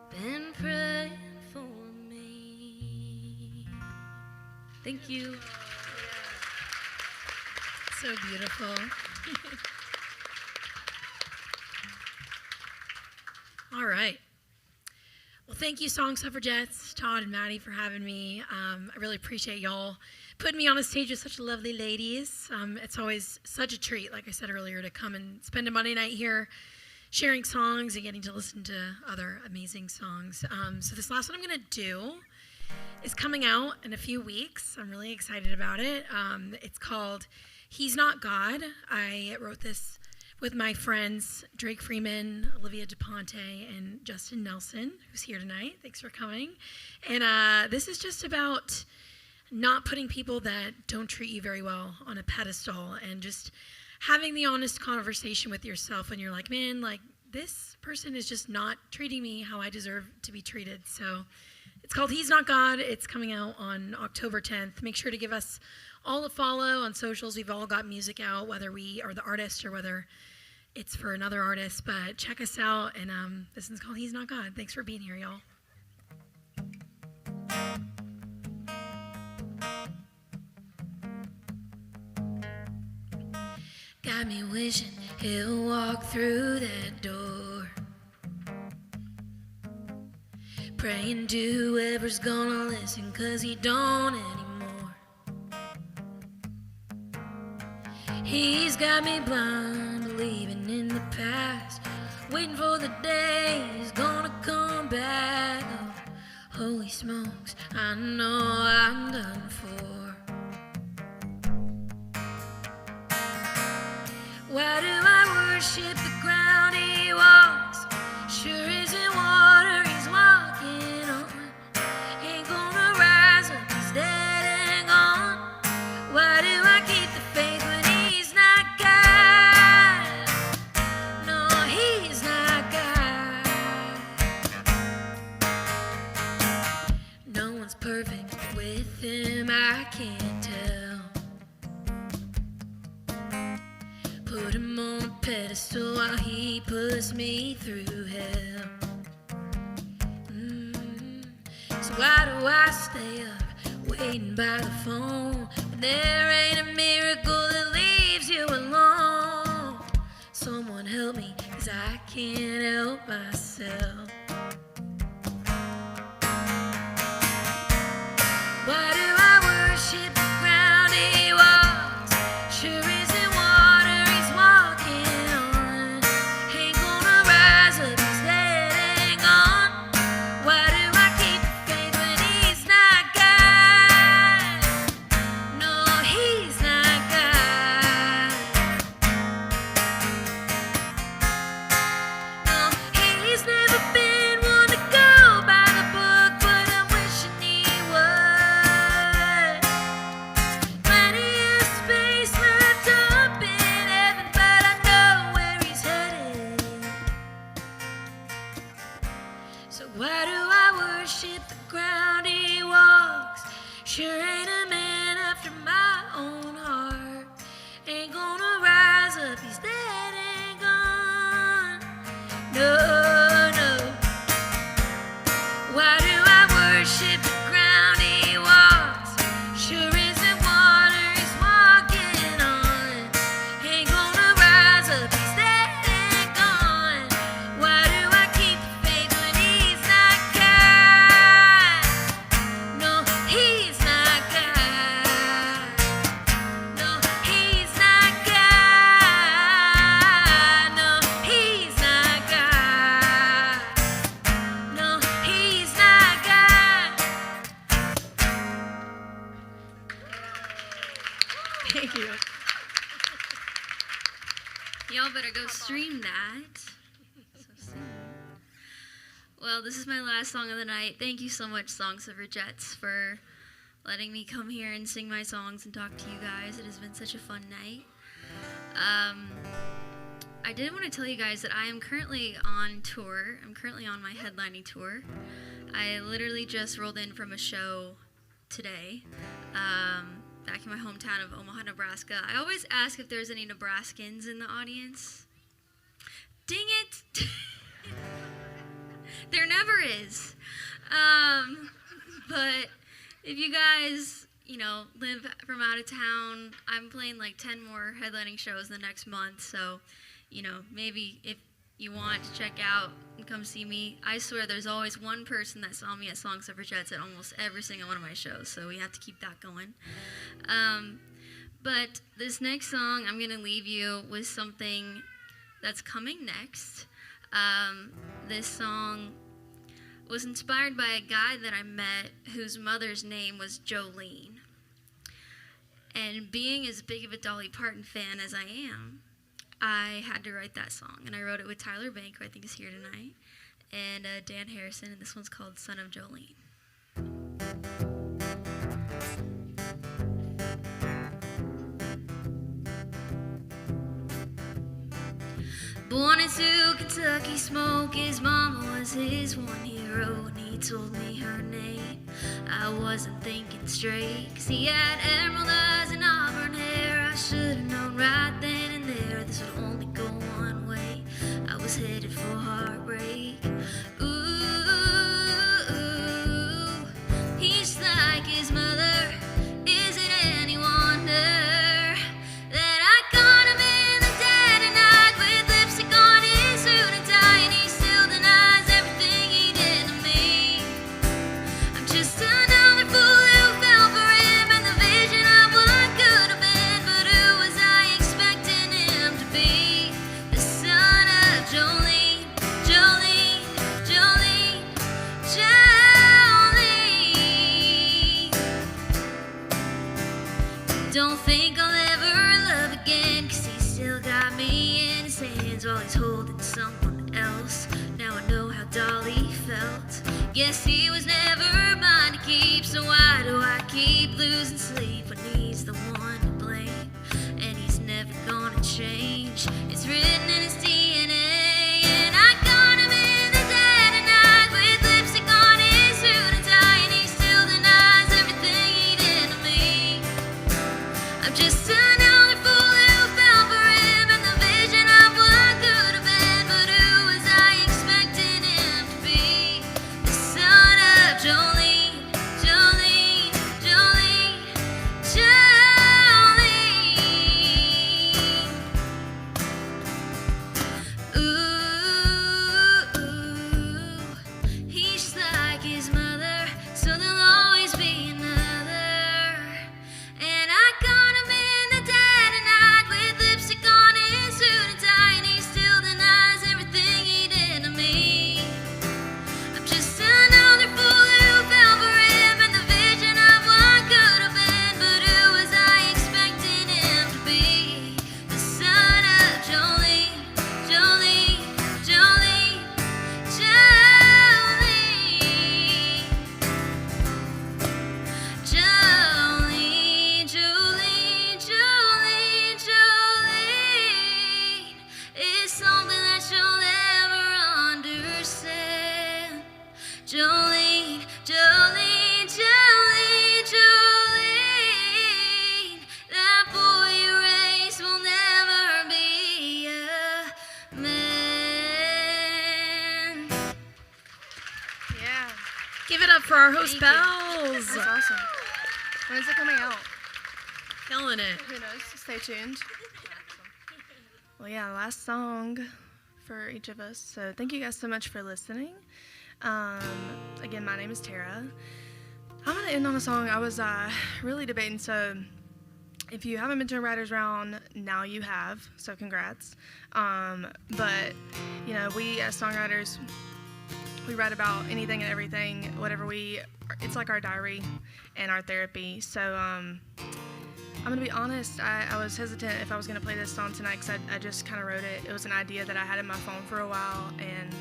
been praying for me. Thank you. So beautiful. All right. Well, thank you, Song Suffragettes, Todd and Maddie, for having me. I really appreciate y'all putting me on a stage with such lovely ladies. It's always such a treat, like I said earlier, to come and spend a Monday night here sharing songs and getting to listen to other amazing songs. So this last one I'm going to do is coming out in a few weeks. I'm really excited about it. It's called He's Not God. I wrote this with my friends Drake Freeman, Olivia DePonte, and Justin Nelson, who's here tonight. Thanks for coming. And this is just about not putting people that don't treat you very well on a pedestal and just having the honest conversation with yourself when you're like, man, like this person is just not treating me how I deserve to be treated. So it's called He's Not God. It's coming out on October 10th. Make sure to give us all a follow on socials. We've all got music out, whether we are the artist or whether it's for another artist. But check us out. And this one's called He's Not God. Thanks for being here, y'all. Got me wishing he'll walk through that door, praying to whoever's gonna listen, 'cause he don't anymore. He's got me blind, believing in the past, waiting for the day he's gonna come back. Oh, holy smokes, I know I'm done for. Why do I worship the ground he walks? Sure isn't water he's walking on. Ain't gonna rise up, he's dead and gone. Why do I keep the faith when he's not God? No, he's not God. No one's perfect with him, I can't tell. Put him on a pedestal while he puts me through hell. So why do I stay up waiting by the phone when there ain't a miracle that leaves you alone? Someone help me, 'cause I can't help myself. Why do I worship the ground he walks? Sure isn't water he's walking on. Ain't gonna rise up, he's dead and gone. Why do I keep the faith when he's not God? No, he's not God. No, he's never been one to go by the book, but I'm wishing he would. Plenty of space left up in heaven, but I know where he's headed. So why do I worship the ground he walks? Sure ain't a man after my own heart. Ain't gonna rise up, he's dead and gone. No, no. Why do I worship the ground he walks? Sure isn't water he's walking on. Ain't gonna rise up, he's dead and gone. Why do I keep the faith when he's not God? No, he's not God. No, he's not God. No, he's not God. No, he's not God. Thank you. Y'all better go stream that. So soon. Well, this is my last song of the night. Thank you so much, Song Suffragettes, for letting me come here and sing my songs and talk to you guys. It has been such a fun night. I did want to tell you guys that I am currently on tour. I'm currently on my headlining tour. I literally just rolled in from a show today, back in my hometown of Omaha, Nebraska. I always ask if there's any Nebraskans in the audience. Dang it! There never is. But if you guys, live from out of town, I'm playing like 10 more headlining shows the next month. So, maybe if you want to check out and come see me, I swear there's always one person that saw me at Suffragettes at almost every single one of my shows, so we have to keep that going. But this next song, I'm going to leave you with something that's coming next. This song was inspired by a guy that I met whose mother's name was Jolene. And being as big of a Dolly Parton fan as I am, I had to write that song. And I wrote it with Tyler Bank, who I think is here tonight, and Dan Harrison, and this one's called Son of Jolene. Born into Kentucky smoke, his mama was his one hero, and he told me her name. I wasn't thinking straight, 'cause he had emerald eyes and auburn hair. I should've known right then and there this would only go one way. I was headed for heartbreak. Ooh, he's like his mother. Is it any wonder that I caught him in the dead of night with lipstick on his suit and tie, and he still denies everything he did to me? I'm just another fool who fell for him and the vision of what could have been, but who was I expecting him to be? The son of Jolene, Jolene, Jolene, Jolene. Don't think I'll ever love again, 'cause he still got me in his hands while he's holding someone else. Now I know how Dolly felt. Guess he was never mine to keep, so why do I keep losing sleep when he's the one to blame? And he's never gonna change. It's written in his DNA, and I got him in the dead of night with lipstick on his suit and tie, and he still denies everything he did to me. I'm just another fool who fell for him and the vision of what could have been, but who was I expecting him to be? The son of Jolene, Jolene, Jolene, Jolene. Ooh, he's like his mother, so there'll always be another. And I got him in the dead of night with lipstick on his suit and tie, and he still denies everything he did to me. I'm just another fool who fell for him and the vision of what could have been, but who was I expecting him to be? The son of Jolene, Jolene, Jolene, Jolene. Jolene, Jolene, Jolene, Jolene is something that you'll never understand. Jolene, Jolene, Jolene, Jolene, that boy you raised will never be a man. Yeah. Give it up for our host, Thank you. Pals. That's awesome. When is it coming out? Killing it. Who knows? Stay tuned. Well, yeah, last song for each of us. So thank you guys so much for listening. Again, my name is Tara. I'm going to end on a song I was really debating. So if you haven't been to a writer's round, now you have. So congrats. But, you know, we as songwriters, we write about anything and everything, whatever it's like our diary and our therapy. So I'm going to be honest, I was hesitant if I was going to play this song tonight because I just kind of wrote it. It was an idea that I had in my phone for a while, and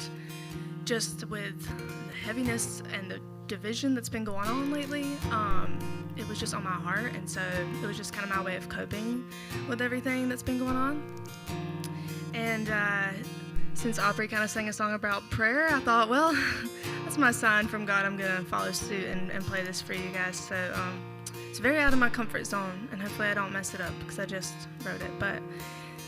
just with the heaviness and the division that's been going on lately, it was just on my heart, and so it was just kind of my way of coping with everything that's been going on. And since Aubrey kind of sang a song about prayer, I thought, well, that's my sign from God. I'm going to follow suit and play this for you guys. So it's very out of my comfort zone, and hopefully I don't mess it up because I just wrote it. But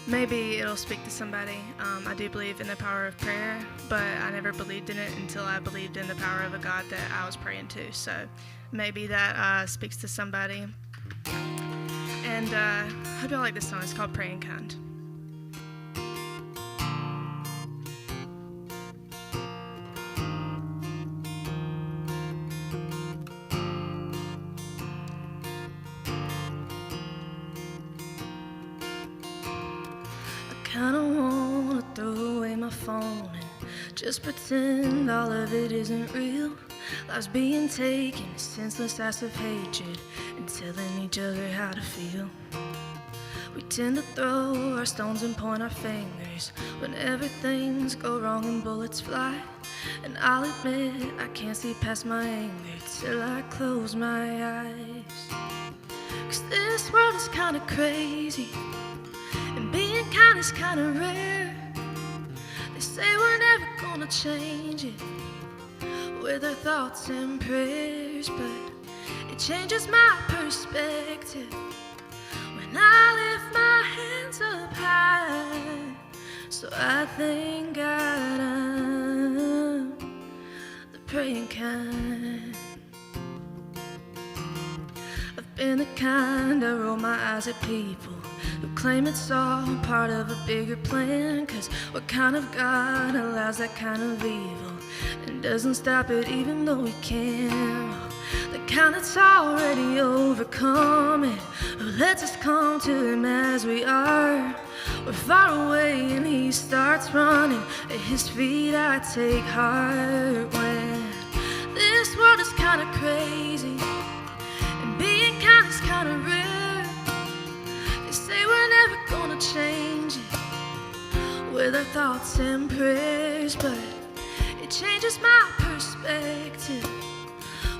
maybe it'll speak to somebody. I do believe in the power of prayer, but I never believed in it until I believed in the power of a God that I was praying to. So maybe that speaks to somebody. And I hope y'all like this song. It's called Praying Kind. kinda wanna throw away my phone and just pretend all of it isn't real. Life's being taken, senseless acts of hatred, and telling each other how to feel. We tend to throw our stones and point our fingers whenever things go wrong and bullets fly. And I'll admit I can't see past my anger till I close my eyes. 'Cause this world is kinda crazy, and being kind is kinda rare. They say we're never gonna change it with our thoughts and prayers, but it changes my perspective when I lift my hands up high. So I thank God I'm the praying kind. I've been the kind to roll my eyes at people who claim it's all part of a bigger plan. 'Cause what kind of God allows that kind of evil and doesn't stop it even though we can? The kind that's already overcome it, who lets us come to him as we are. We're far away and he starts running. At his feet I take heart when this world is kinda crazy and being kind is kinda rare. They say we're never gonna change it with our thoughts and prayers, but it changes my perspective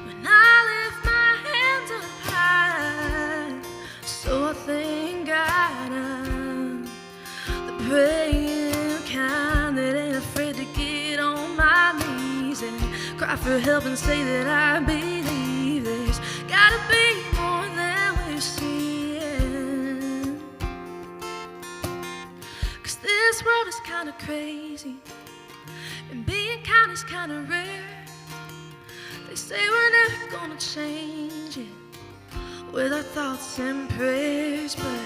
when I lift my hands up high. So I thank God I'm the praying kind that ain't afraid to get on my knees and cry for help and say that I believe there's gotta be more than we're seeing. 'Cause this world is kinda crazy and being kind is kinda rare. They say we're never gonna change it with our thoughts and prayers, but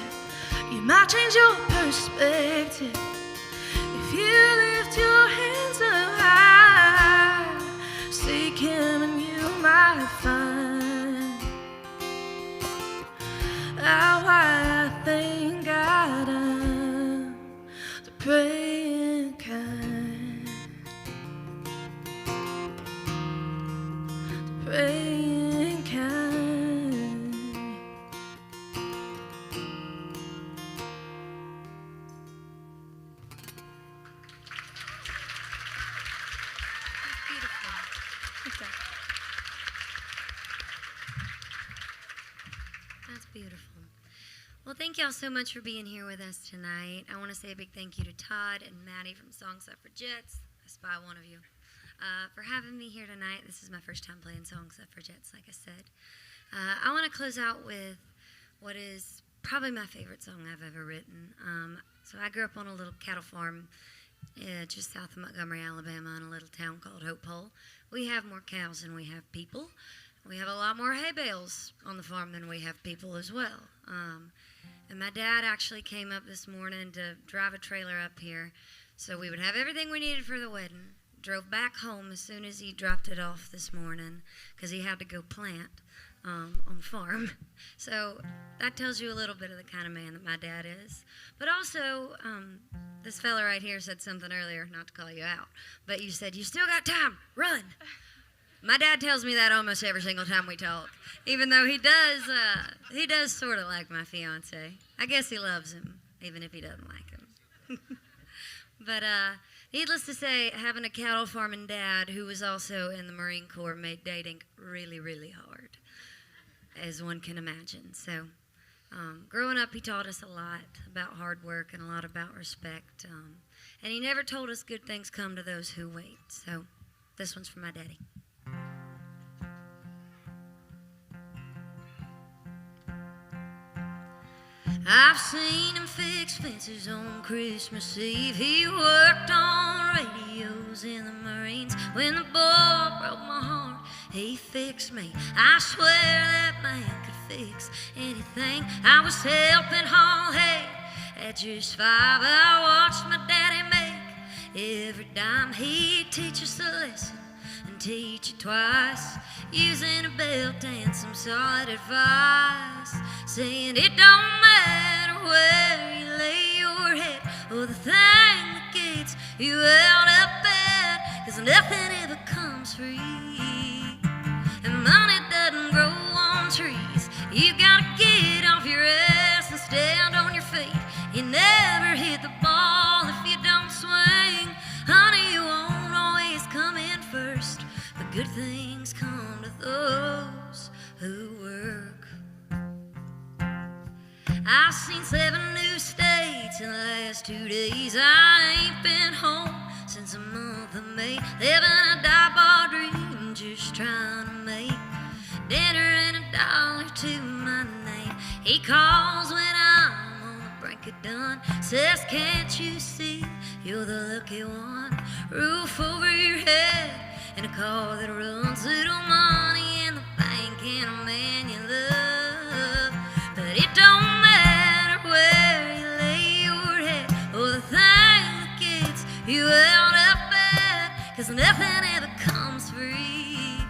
you might change your perspective if you lift your hands up high. Seek him and you might find out why I thank God I'm the praying kind. The praying kind. That's beautiful. Well, thank y'all so much for being here with us tonight. I want to say a big thank you to Todd and Maddie from Suffragettes. I spy one of you. For having me here tonight. This is my first time playing Suffragettes, like I said. I want to close out with what is probably my favorite song I've ever written. So I grew up on a little cattle farm just south of Montgomery, Alabama, in a little town called Hope Hole. We have more cows than we have people. We have a lot more hay bales on the farm than we have people as well. And my dad actually came up this morning to drive a trailer up here so we would have everything we needed for the wedding. Drove back home as soon as he dropped it off this morning because he had to go plant on the farm. So that tells you a little bit of the kind of man that my dad is. But also, this fella right here said something earlier, not to call you out, but you said, "You still got time, run." My dad tells me that almost every single time we talk, even though he does sort of like my fiance. I guess he loves him, even if he doesn't like him. But needless to say, having a cattle farming dad who was also in the Marine Corps made dating really, really hard, as one can imagine. So growing up, he taught us a lot about hard work and a lot about respect. And he never told us good things come to those who wait. So this one's for my daddy. I've seen him fix fences on Christmas Eve. He worked on radios in the Marines. When the boy broke my heart, he fixed me. I swear that man could fix anything. I was helping haul hay at just 5. I watched my daddy make every dime. He'd teach us a lesson and teach it twice, using a belt and some solid advice, saying it don't matter where you lay your head or the thing that gets you out of bed, 'cause nothing ever comes free, and money doesn't grow on trees. You gotta get off your ass and stand on your feet. You never hit the ball if you don't swing. Honey, you won't always come in first, but good things come to those who work. I've seen 7 new states in the last 2 days. I ain't been home since the month of May, living a die-bar dream, just trying to make dinner and $1 to my name. He calls when I'm on the brink of done, says, can't you see you're the lucky one? Roof over your head and a car that runs, little money in the bank and a man you love. But it don't matter where you lay your head or the thing that gets you out of bed, 'cause nothing ever comes free,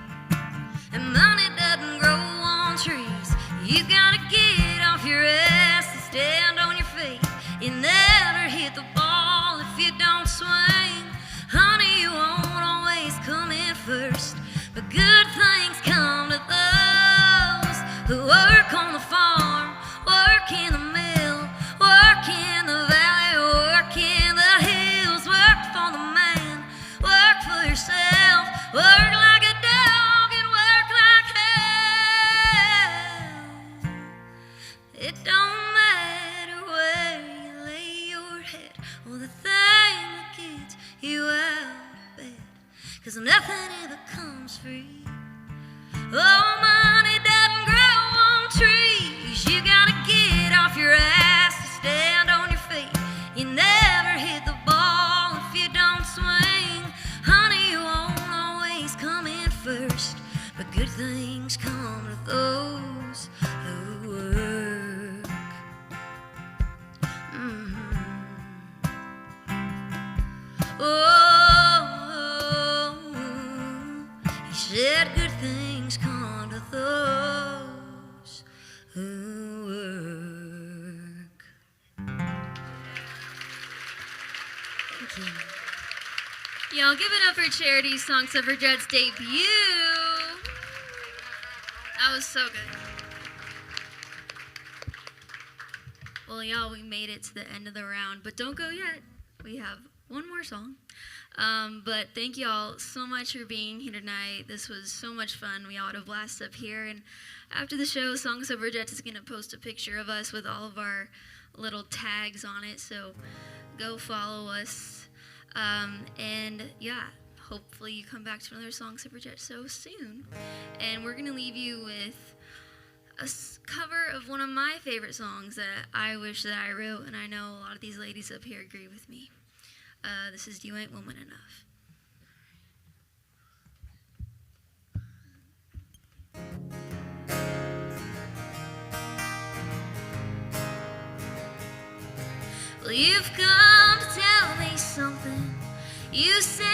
and money doesn't grow on trees. You gotta get off your ass and stand on your feet. You never hit the ball if you don't swing. Honey, you won't always come in first, but good things come to those who work on the farm, work in the mill, work in the valley, work in the hills, work for the man, work for yourself, work like a dog and work like hell. It don't matter where you lay your head or the thing that gets you out of bed, 'cause nothing ever comes free. Oh, money doesn't grow on trees. You gotta get off your ass and stand on your feet. You never hit the ball if you don't swing. Honey, you won't always come in first, but good things come to those who work. Oh, he said good things come to those who work. Thank you. Y'all give it up for Charity's Song Suffragettes debut. That was so good. Well, y'all, we made it to the end of the round, but don't go yet. We have one more song. But thank y'all so much for being here tonight. This was so much fun. We all had a blast up here. And after the show, Song Suffragettes is going to post a picture of us with all of our little tags on it. So go follow us. And yeah, hopefully you come back to another Song Suffragettes so soon. And we're going to leave you with a cover of one of my favorite songs that I wish that I wrote, and I know a lot of these ladies up here agree with me. This is You Ain't Woman Enough. Well, you've come to tell me something. You said